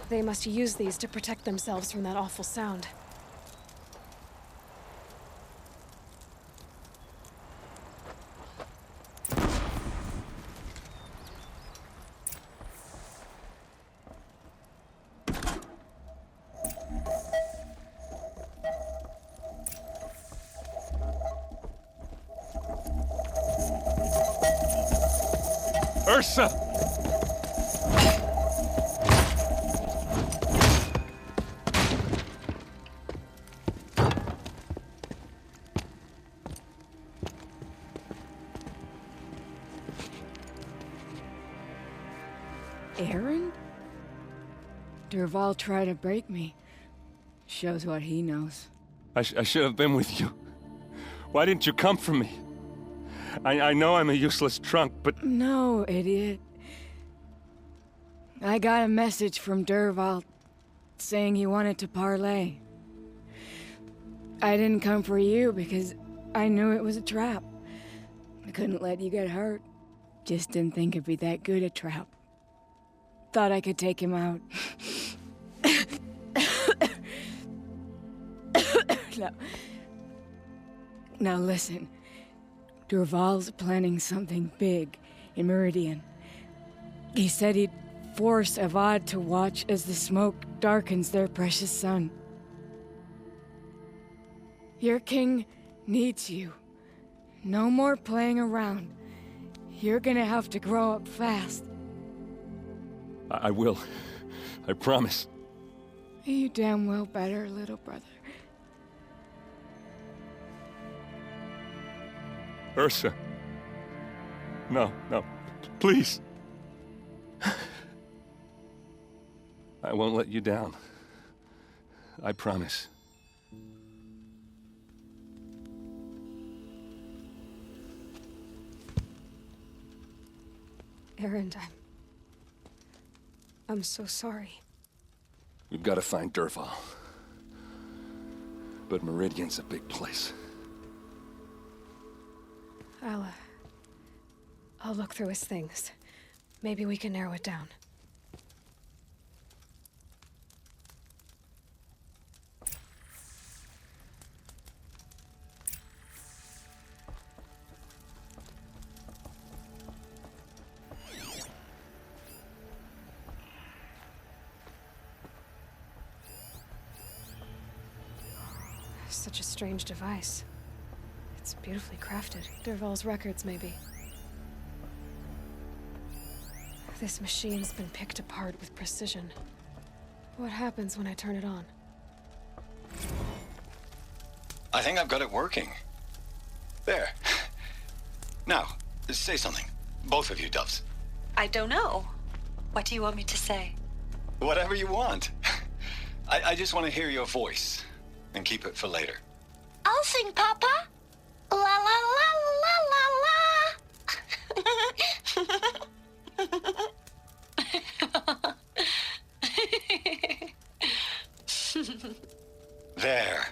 They must use these to protect themselves from that awful sound. Ursa! Aaron? Durval tried to break me. Shows what he knows. I should have been with you. Why didn't you come for me? I know I'm a useless trunk, but... No, idiot. I got a message from Durval saying he wanted to parlay. I didn't come for you because I knew it was a trap. I couldn't let you get hurt. Just didn't think it'd be that good a trap. Thought I could take him out. Now listen. Durval's planning something big in Meridian. He said he'd force Avad to watch as the smoke darkens their precious sun. Your king needs you. No more playing around. You're gonna have to grow up fast. I will. I promise. You damn well better, little brother. Ursa. No, please. I won't let you down. I promise. Aaron, I'm so sorry. We've got to find Durval. But Meridian's a big place. I'll look through his things. Maybe we can narrow it down. Such a strange device. It's beautifully crafted. Dervahl's records, maybe. This machine's been picked apart with precision. What happens when I turn it on? I think I've got it working. There. Now, say something. Both of you, Doves. I don't know. What do you want me to say? Whatever you want. I just want to hear your voice. And keep it for later. I'll sing, Papa. La la la la la la. There.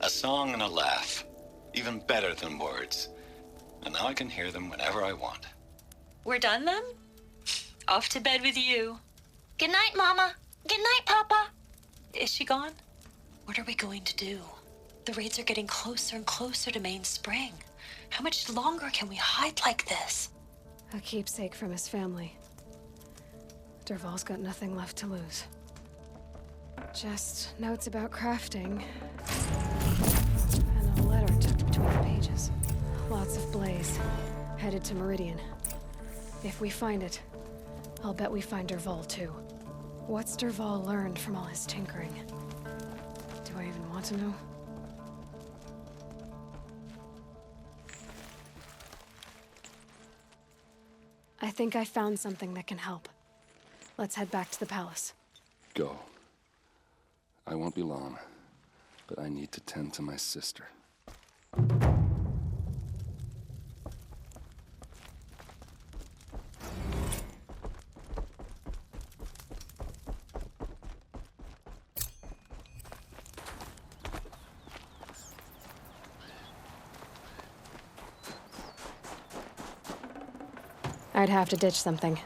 A song and a laugh. Even better than words. And now I can hear them whenever I want. We're done then? Off to bed with you. Good night, Mama. Good night, Papa. Is she gone? What are we going to do? The raids are getting closer and closer to Main Spring. How much longer can we hide like this? A keepsake from his family. Dervahl's got nothing left to lose. Just notes about crafting. And a letter tucked between the pages. Lots of blaze. Headed to Meridian. If we find it, I'll bet we find Dervahl too. What's Dervahl learned from all his tinkering? Do I even want to know? I think I found something that can help. Let's head back to the palace. Go. I won't be long, but I need to tend to my sister. I'd have to ditch something.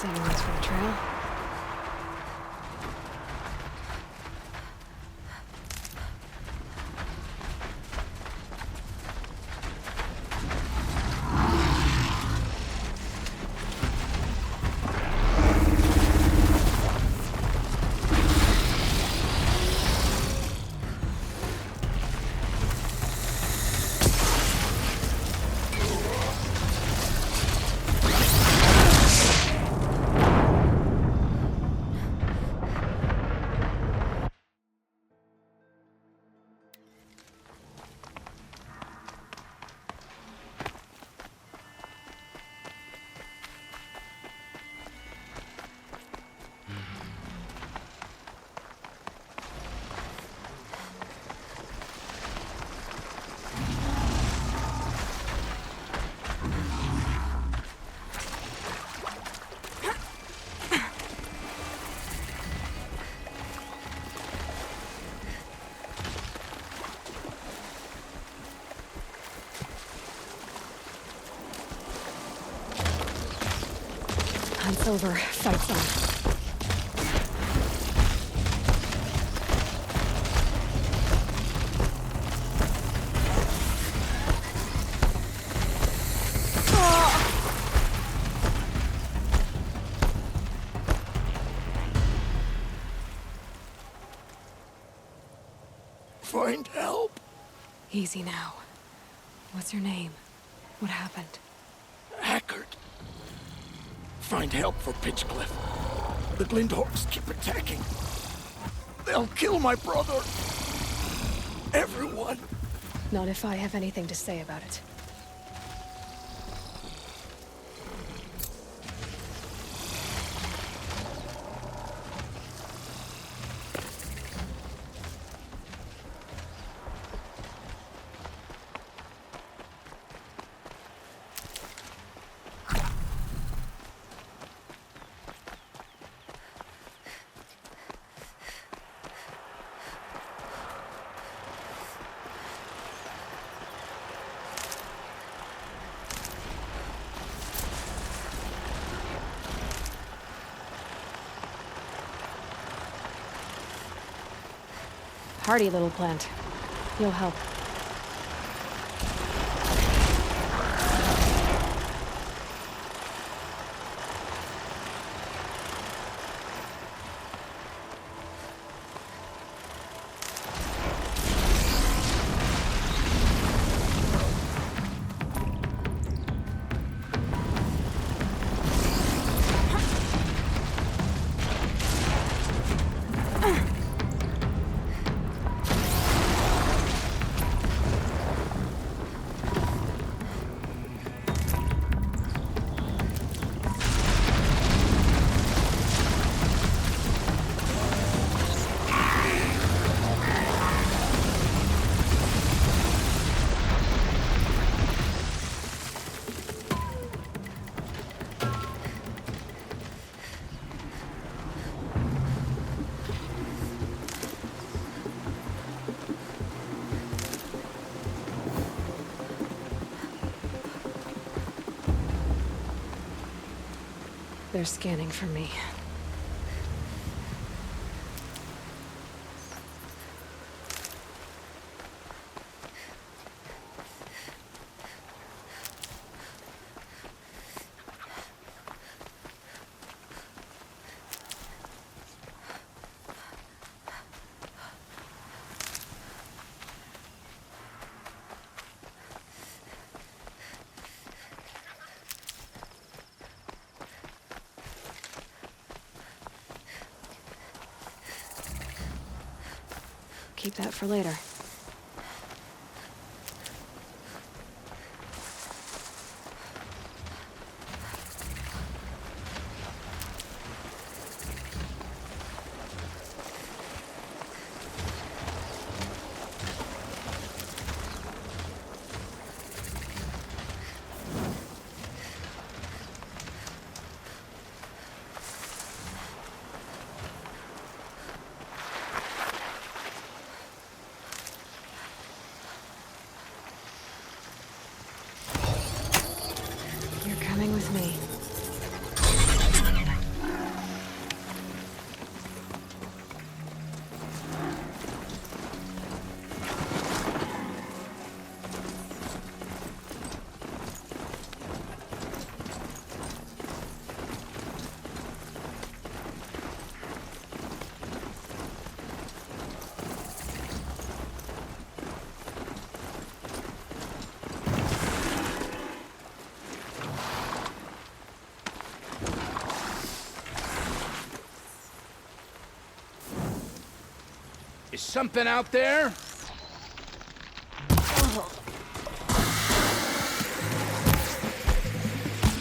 Anyone's for the trail. Hunt's over. Fight's on. Find help. Easy now. What's your name? What happened? Hackard. Find help for Pitchcliff. The Glindhawks keep attacking. They'll kill my brother. Everyone. Not if I have anything to say about it. Hardy little plant. You'll help. They're scanning for me. Keep that for later. Coming with me. Is something out there?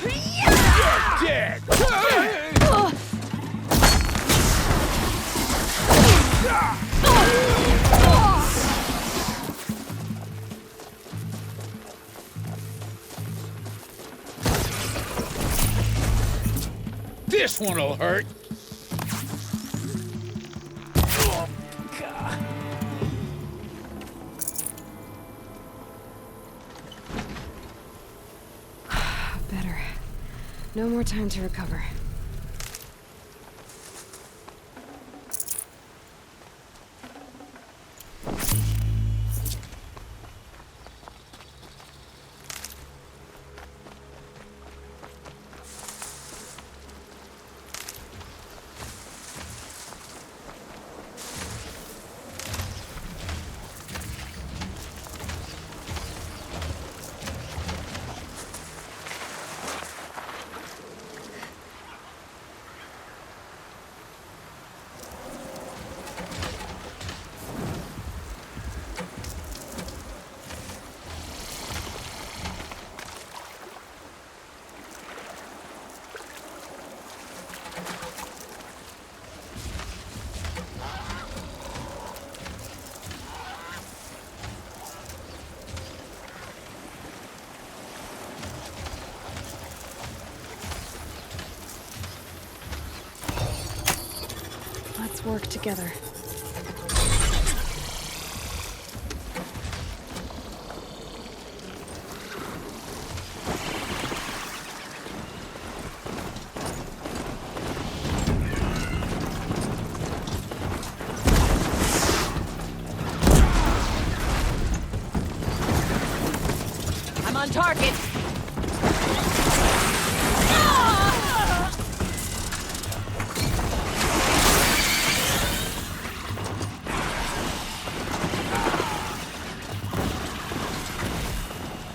You're dead! This one'll hurt. Better. No more time to recover. Let's work together. I'm on target.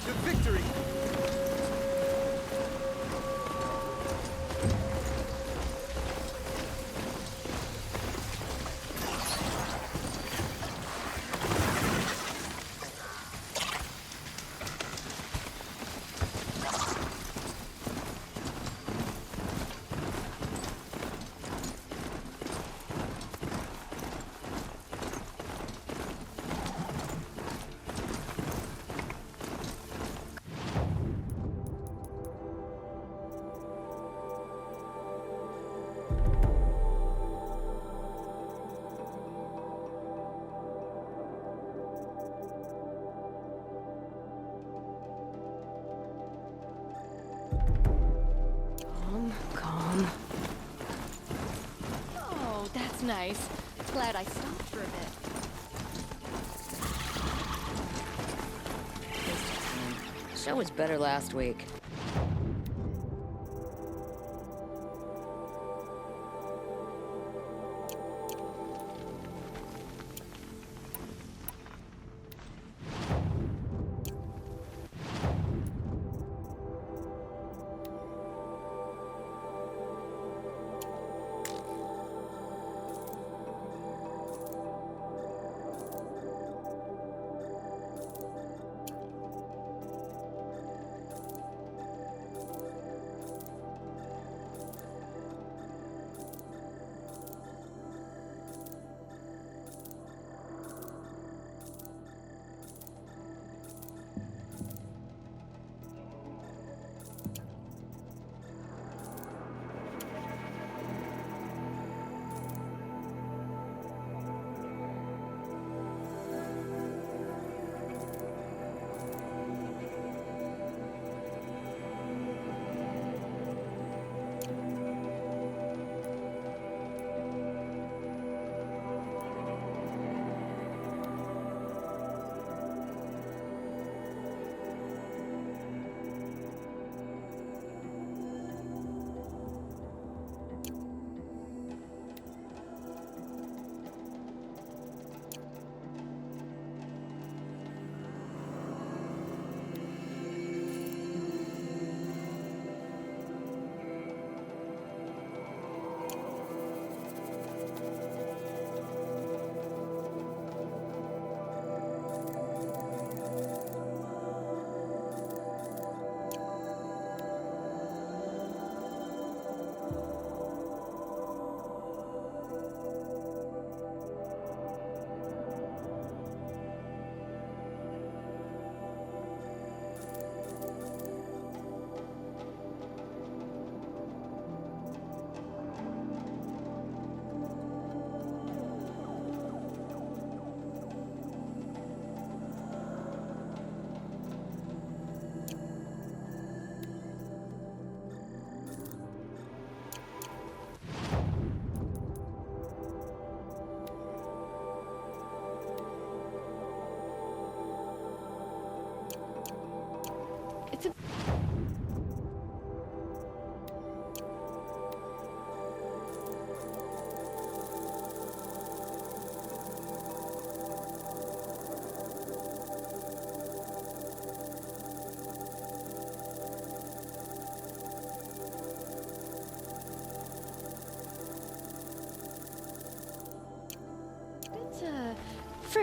To victory! Calm. Oh, that's nice. Glad I stopped for a bit. Show was better last week.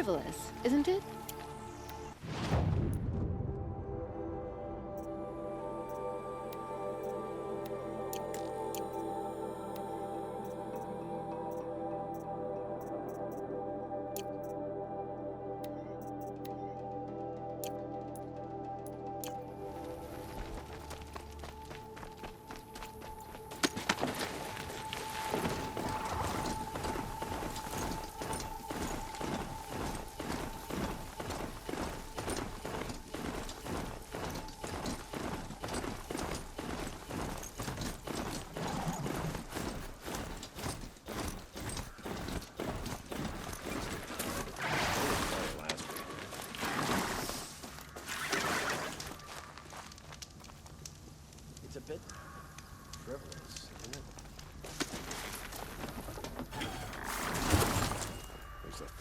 frivolous, isn't it?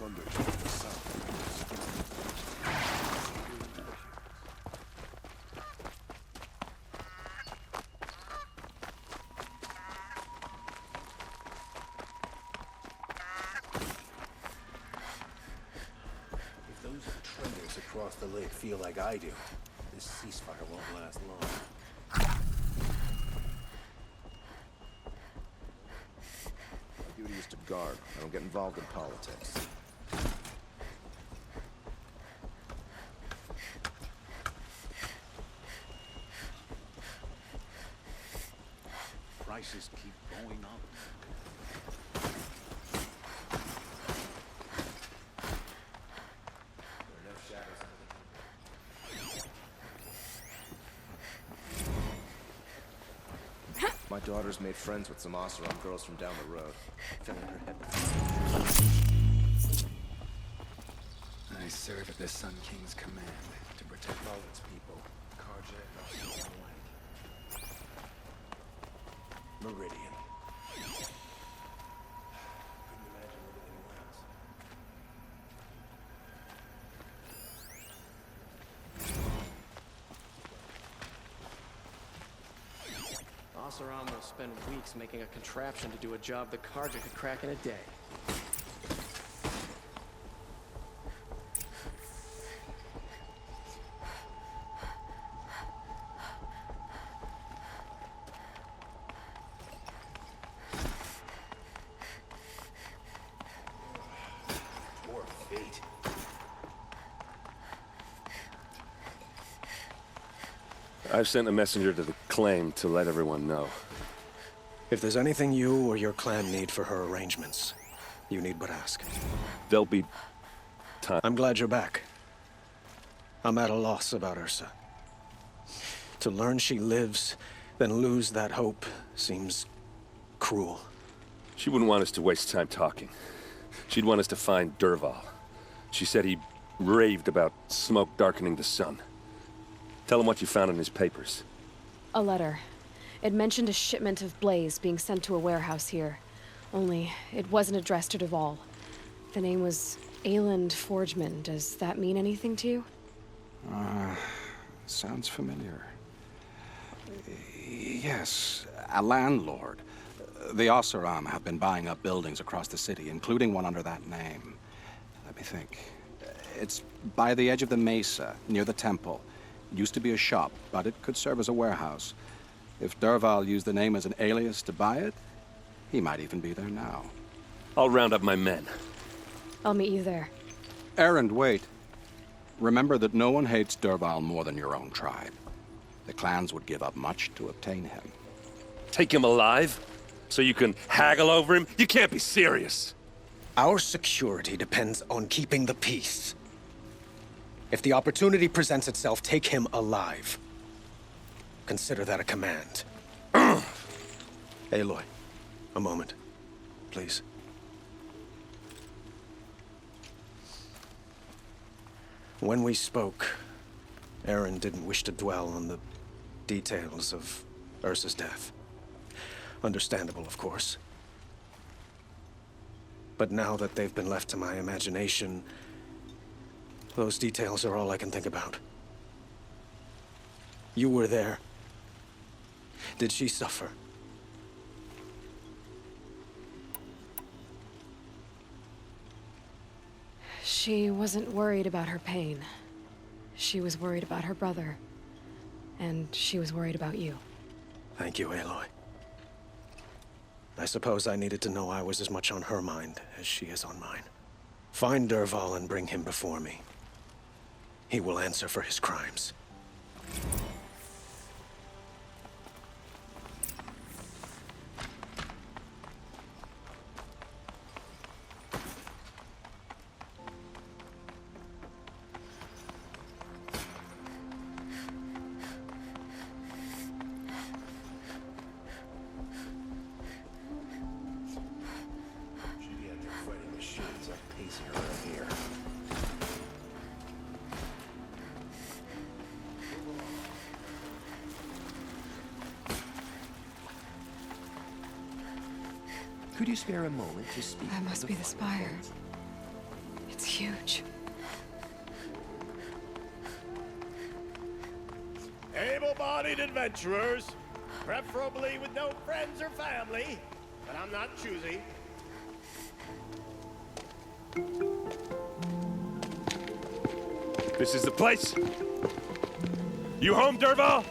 wonder if the sun. If those traders across the lake feel like I do, this ceasefire won't last long. My duty is to guard. I don't get involved in politics. Prices keep going up. My daughter's made friends with some Oseram girls from down the road. Filling her head with I serve at the Sun King's command to protect all its people. Karja and Oseram alike. Meridian. Couldn't imagine living anywhere else. Oseram will spend weeks making a contraption to do a job the Karja could crack in a day. Poor fate. I've sent a messenger to the claim to let everyone know. If there's anything you or your clan need for her arrangements, you need but ask. There'll be time. I'm glad you're back. I'm at a loss about Ursa. To learn she lives, then lose that hope seems cruel. She wouldn't want us to waste time talking. She'd want us to find Dervahl. She said he raved about smoke darkening the sun. Tell him what you found in his papers. A letter. It mentioned a shipment of blaze being sent to a warehouse here. Only, it wasn't addressed to Dervahl. The name was Ayland Forgeman. Does that mean anything to you? Sounds familiar. Yes, a landlord. The Oseram have been buying up buildings across the city, including one under that name. Let me think. It's by the edge of the mesa, near the temple. Used to be a shop, but it could serve as a warehouse. If Dervahl used the name as an alias to buy it, he might even be there now. I'll round up my men. I'll meet you there. Errand, wait. Remember that no one hates Dervahl more than your own tribe. The clans would give up much to obtain him. Take him alive? So you can haggle over him? You can't be serious. Our security depends on keeping the peace. If the opportunity presents itself, take him alive. Consider that a command. Aloy, a moment, please. When we spoke, Aaron didn't wish to dwell on the details of Ursa's death. Understandable, of course. But now that they've been left to my imagination, those details are all I can think about. You were there. Did she suffer? She wasn't worried about her pain. She was worried about her brother. And she was worried about you. Thank you, Aloy. I suppose I needed to know I was as much on her mind as she is on mine. Find Dervahl and bring him before me. He will answer for his crimes. Could you spare a moment to speak? That must be the spire. huge. Able-bodied adventurers, preferably with no friends or family, but I'm not choosy. This is the place. You home, Dervahl?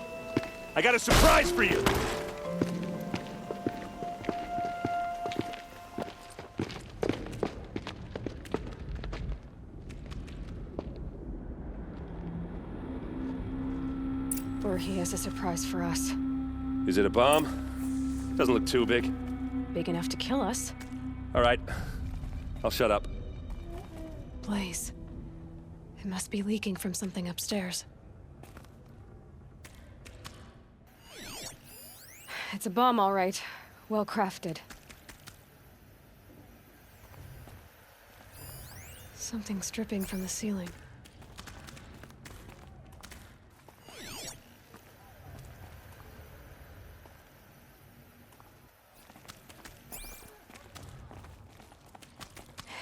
I got a surprise for you. Or he has a surprise for us. Is it a bomb? Doesn't look too big. Big enough to kill us. All right. I'll shut up. Blaze. It must be leaking from something upstairs. It's a bomb, all right. Well crafted. Something's dripping from the ceiling.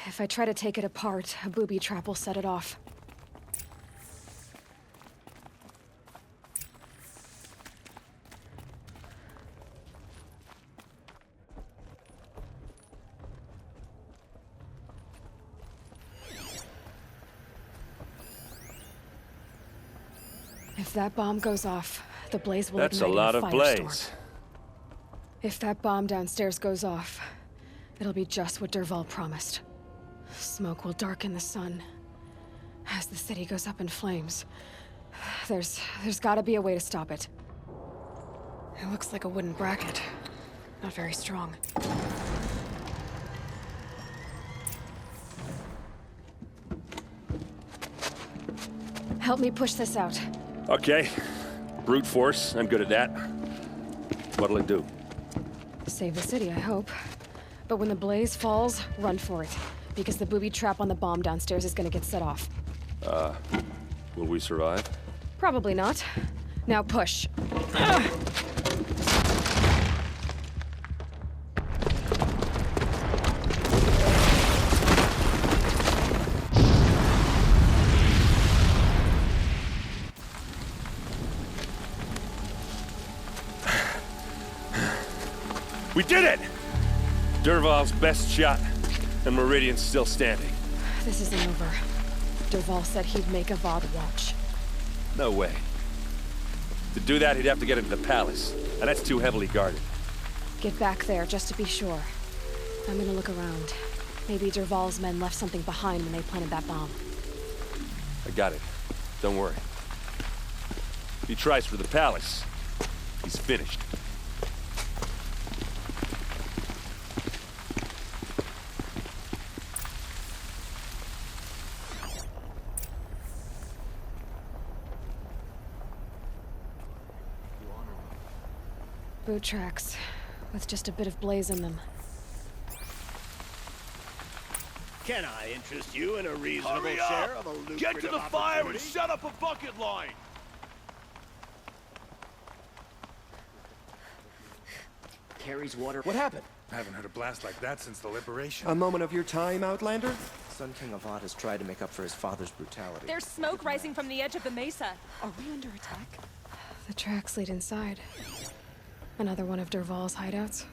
If I try to take it apart, a booby trap will set it off. If that bomb goes off, the blaze will That's a ignite lot a of firestorm. blaze. If that bomb downstairs goes off, it'll be just what Dervahl promised. Smoke will darken the sun. As the city goes up in flames, there's gotta be a way to stop it. It looks like a wooden bracket. Not very strong. Help me push this out. Okay. Brute force. I'm good at that. What'll it do? Save the city, I hope. But when the blaze falls, run for it. Because the booby trap on the bomb downstairs is gonna get set off. Will we survive? Probably not. Now push. We did it! Dervahl's best shot, and Meridian's still standing. This isn't over. Dervahl said he'd make Avad watch. No way. To do that, he'd have to get into the palace, and that's too heavily guarded. Get back there, just to be sure. I'm gonna look around. Maybe Dervahl's men left something behind when they planted that bomb. I got it. Don't worry. If he tries for the palace, he's finished. Boot tracks, with just a bit of blaze in them. Can I interest you in a reasonable Hurry share up! of a lucrative Get to the fire and opportunity? set up a bucket line! Carries water. What happened? I haven't heard a blast like that since the liberation. A moment of your time, Outlander? Sun King Avad has tried to make up for his father's brutality. There's smoke rising from the edge of the mesa. Are we under attack? The tracks lead inside. Another one of Dervahl's hideouts.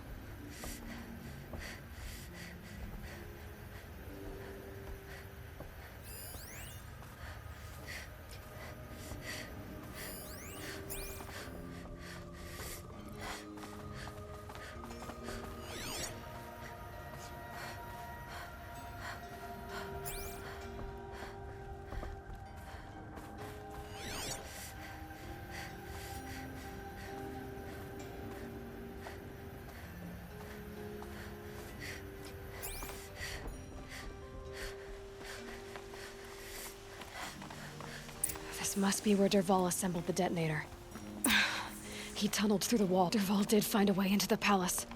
This must be where Dervahl assembled the detonator. He tunneled through the wall. Dervahl did find a way into the palace.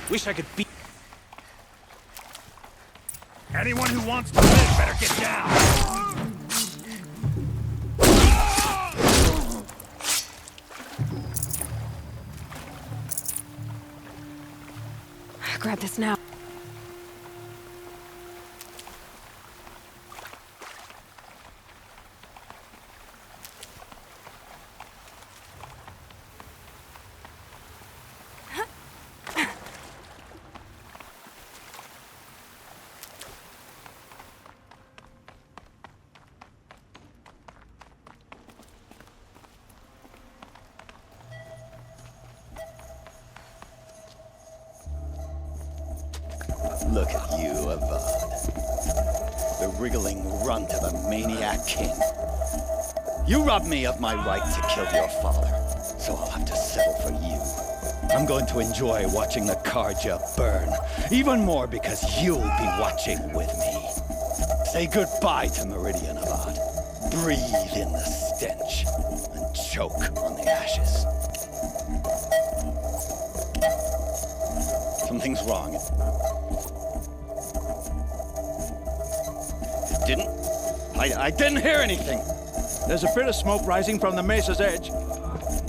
Wish I could beat... Anyone who wants to live better get down! Grab this now. Look at you, Avad. The wriggling runt of a maniac king. You robbed me of my right to kill your father, so I'll have to settle for you. I'm going to enjoy watching the Karja burn, even more because you'll be watching with me. Say goodbye to Meridian, Avad. Breathe in the stench, and choke on the ashes. Something's wrong. I didn't hear anything. There's a bit of smoke rising from the mesa's edge.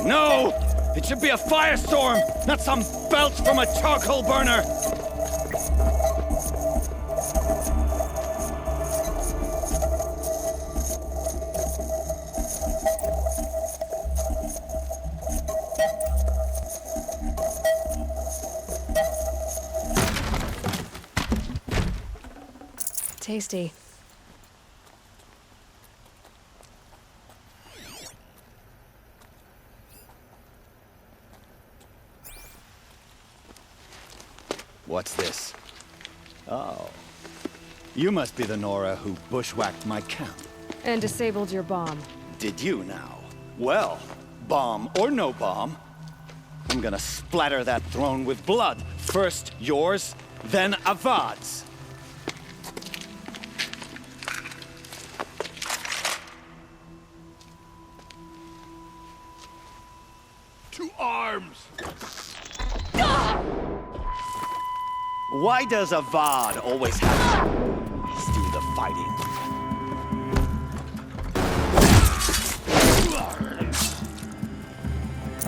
No! It should be a firestorm, not some belch from a charcoal burner! Tasty. What's this? Oh. You must be the Nora who bushwhacked my camp. And disabled your bomb. Did you now? Well, bomb or no bomb, I'm gonna splatter that throne with blood. First yours, then Avad's. To arms! Why does Avad always have to do the fighting?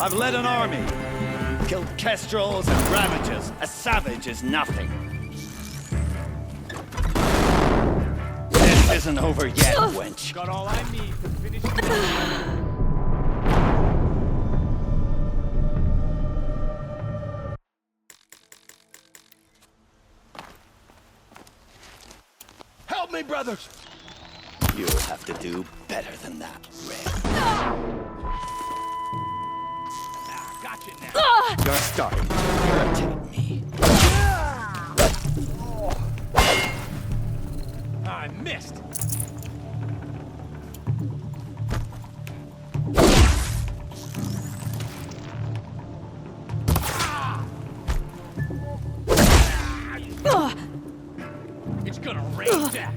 I've led an army, killed kestrels and ravagers. A savage is nothing. This isn't over yet, wench. Got all I need to finish the Help me, brothers! You'll have to do better than that, Red. Got you now. You're starting to irritate me. I missed. It's gonna rain death.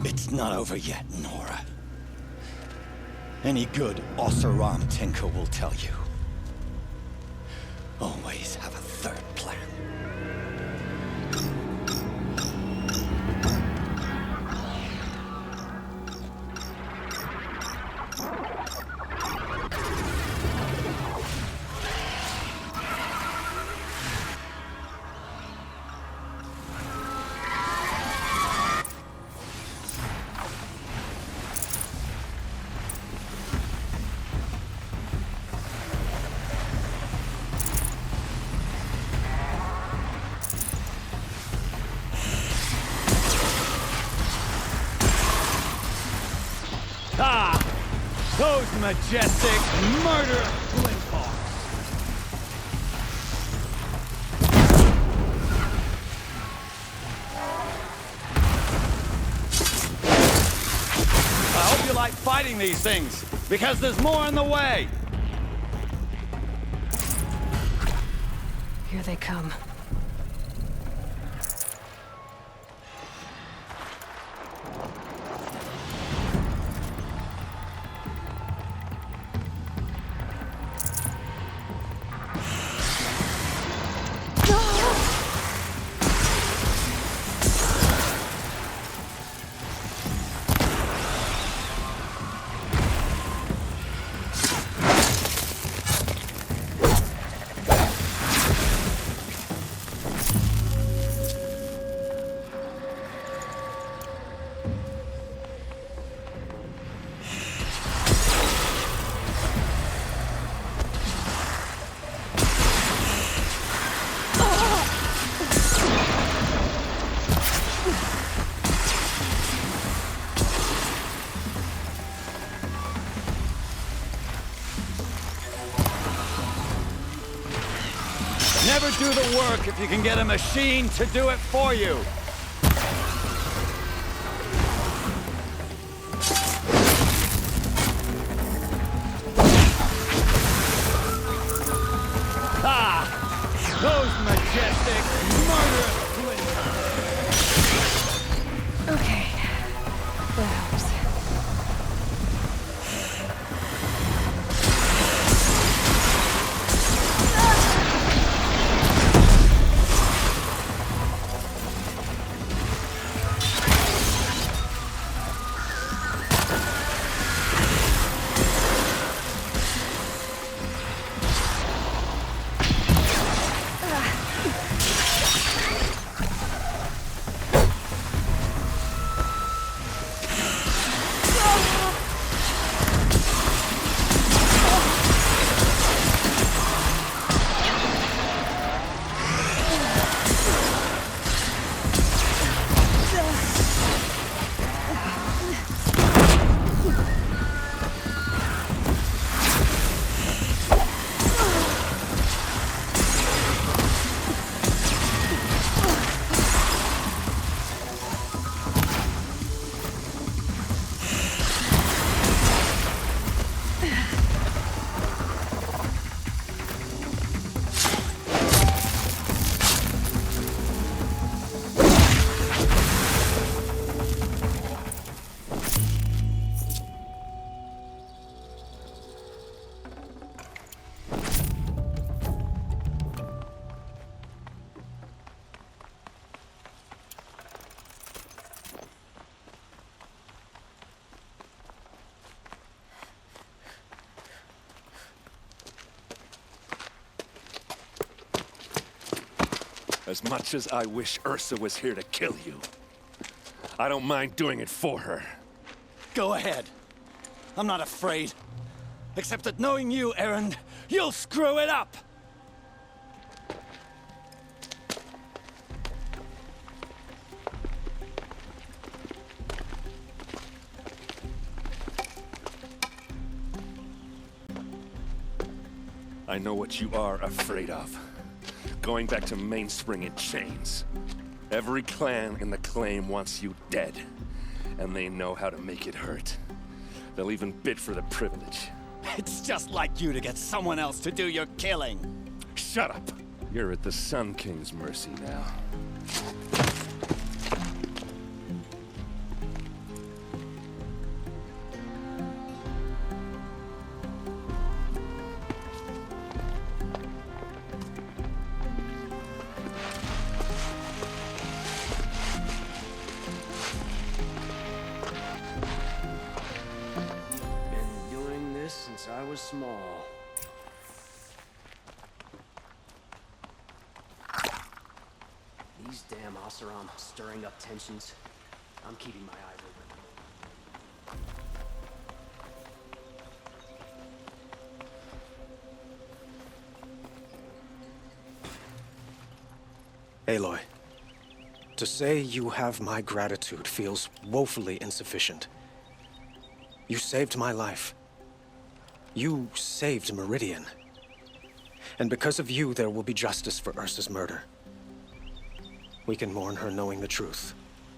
It's not over yet, Nora. Any good Oseram tinker will tell you. Always have a third plan. Ah! Those majestic, murderous twin cars! I hope you like fighting these things, because there's more on the way! Here they come. never do the work if you can get a machine to do it for you. Ah! Those majestic, murderous twins! Okay. That helps. As much as I wish Ursa was here to kill you, I don't mind doing it for her. Go ahead. I'm not afraid. Except that knowing you, Erend, you'll screw it up! I know what you are afraid of. Going back to Mainspring in chains. Every clan in the claim wants you dead. And they know how to make it hurt. They'll even bid for the privilege. It's just like you to get someone else to do your killing. Shut up! You're at the Sun King's mercy now. Since I was small. These damn Oseram stirring up tensions. I'm keeping my eyes open. Aloy, to say you have my gratitude feels woefully insufficient. You saved my life. You saved Meridian. And because of you, there will be justice for Ursa's murder. We can mourn her knowing the truth,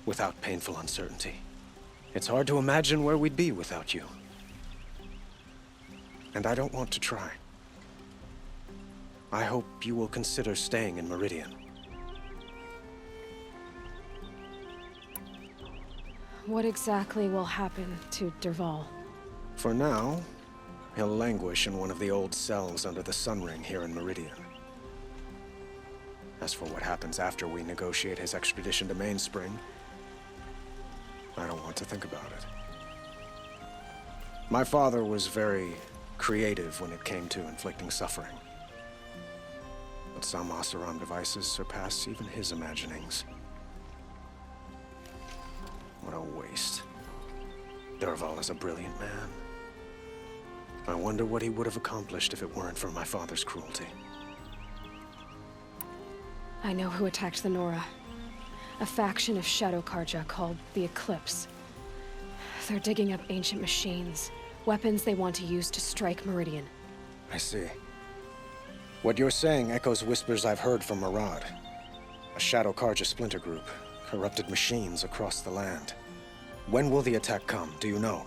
without painful uncertainty. It's hard to imagine where we'd be without you. And I don't want to try. I hope you will consider staying in Meridian. What exactly will happen to Dervahl? For now, he'll languish in one of the old cells under the Sun Ring here in Meridian. As for what happens after we negotiate his extradition to Mainspring, I don't want to think about it. My father was very creative when it came to inflicting suffering. But some Oseram devices surpass even his imaginings. What a waste. Dervahl is a brilliant man. I wonder what he would have accomplished if it weren't for my father's cruelty. I know who attacked the Nora. A faction of Shadow Karja called the Eclipse. They're digging up ancient machines, weapons they want to use to strike Meridian. I see. What you're saying echoes whispers I've heard from Murad. A Shadow Karja splinter group. Corrupted machines across the land. When will the attack come, do you know?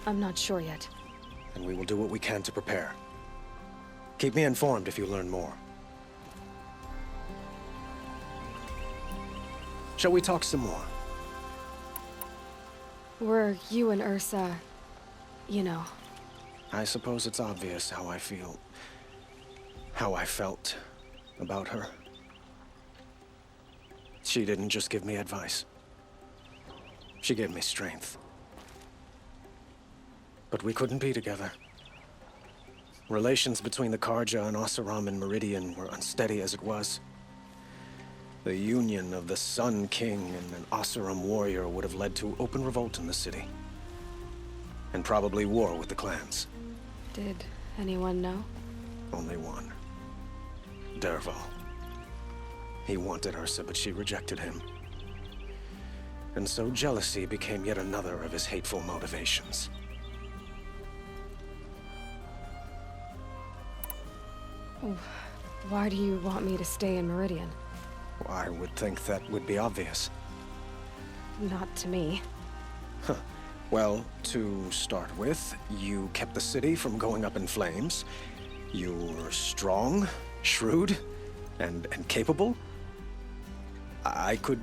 I'm not sure yet. And we will do what we can to prepare. Keep me informed if you learn more. Shall we talk some more? Were you and Ursa, you know? I suppose it's obvious how I feel. How I felt about her. She didn't just give me advice. She gave me strength. But we couldn't be together. Relations between the Karja and Oseram and Meridian were unsteady as it was. The union of the Sun King and an Oseram warrior would have led to open revolt in the city. And probably war with the clans. Did anyone know? Only one. Dervahl. He wanted Ursa, but she rejected him. And so jealousy became yet another of his hateful motivations. Why do you want me to stay in Meridian? I would think that would be obvious. Not to me. Huh. Well, to start with, you kept the city from going up in flames. You were strong, shrewd, and capable. I could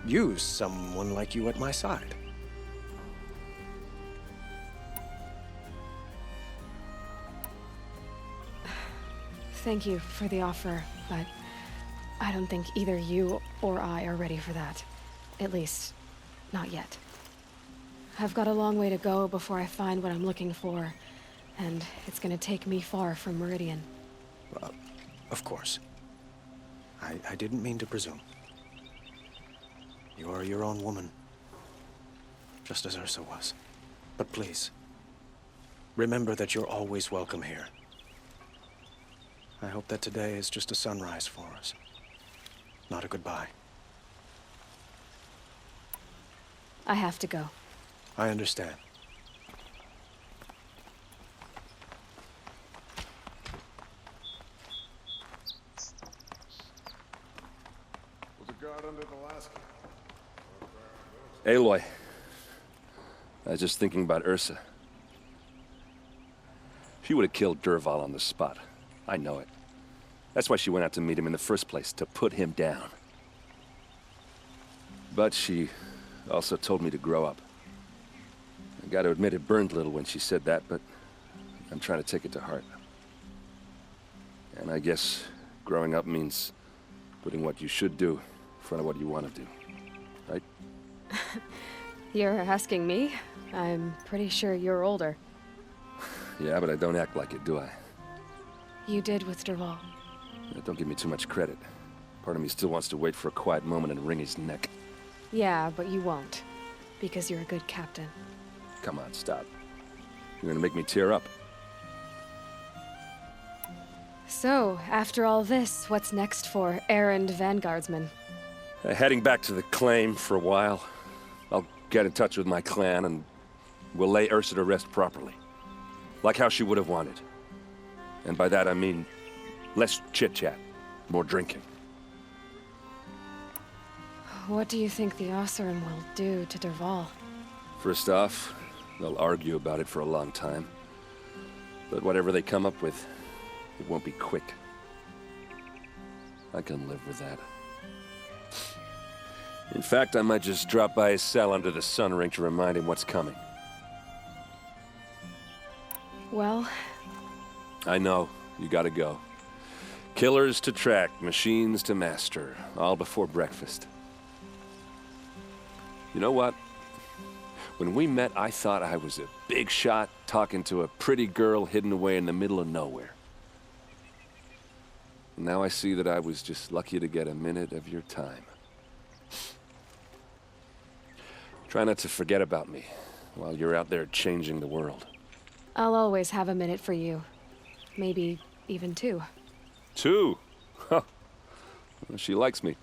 use someone like you at my side. Thank you for the offer, but I don't think either you or I are ready for that. At least, not yet. I've got a long way to go before I find what I'm looking for, and it's gonna take me far from Meridian. Of course. I didn't mean to presume. You are your own woman, just as Ursa was. But please, remember that you're always welcome here. I hope that today is just a sunrise for us, not a goodbye. I have to go. I understand. Aloy, I was just thinking about Ursa. She would have killed Dervahl on the spot. I know it. That's why she went out to meet him in the first place, to put him down. But she also told me to grow up. I gotta admit it burned a little when she said that, but I'm trying to take it to heart. And I guess growing up means putting what you should do in front of what you want to do, right? You're asking me? I'm pretty sure you're older. Yeah, but I don't act like it, do I? You did with Dervahl. Don't give me too much credit. Part of me still wants to wait for a quiet moment and wring his neck. Yeah, but you won't. Because you're a good captain. Come on, stop. You're gonna make me tear up. So, after all this, what's next for errand vanguardsman? Heading back to the claim for a while. I'll get in touch with my clan and we'll lay Ursa to rest properly. Like how she would have wanted. And by that I mean less chit-chat, more drinking. What do you think the Oseram will do to Dervahl? First off, they'll argue about it for a long time. But whatever they come up with, it won't be quick. I can live with that. In fact, I might just drop by his cell under the sun ring to remind him what's coming. Well... I know. You gotta go. Killers to track, machines to master, all before breakfast. You know what? When we met, I thought I was a big shot talking to a pretty girl hidden away in the middle of nowhere. Now I see that I was just lucky to get a minute of your time. Try not to forget about me while you're out there changing the world. I'll always have a minute for you. Maybe even two. 2? Huh. She likes me.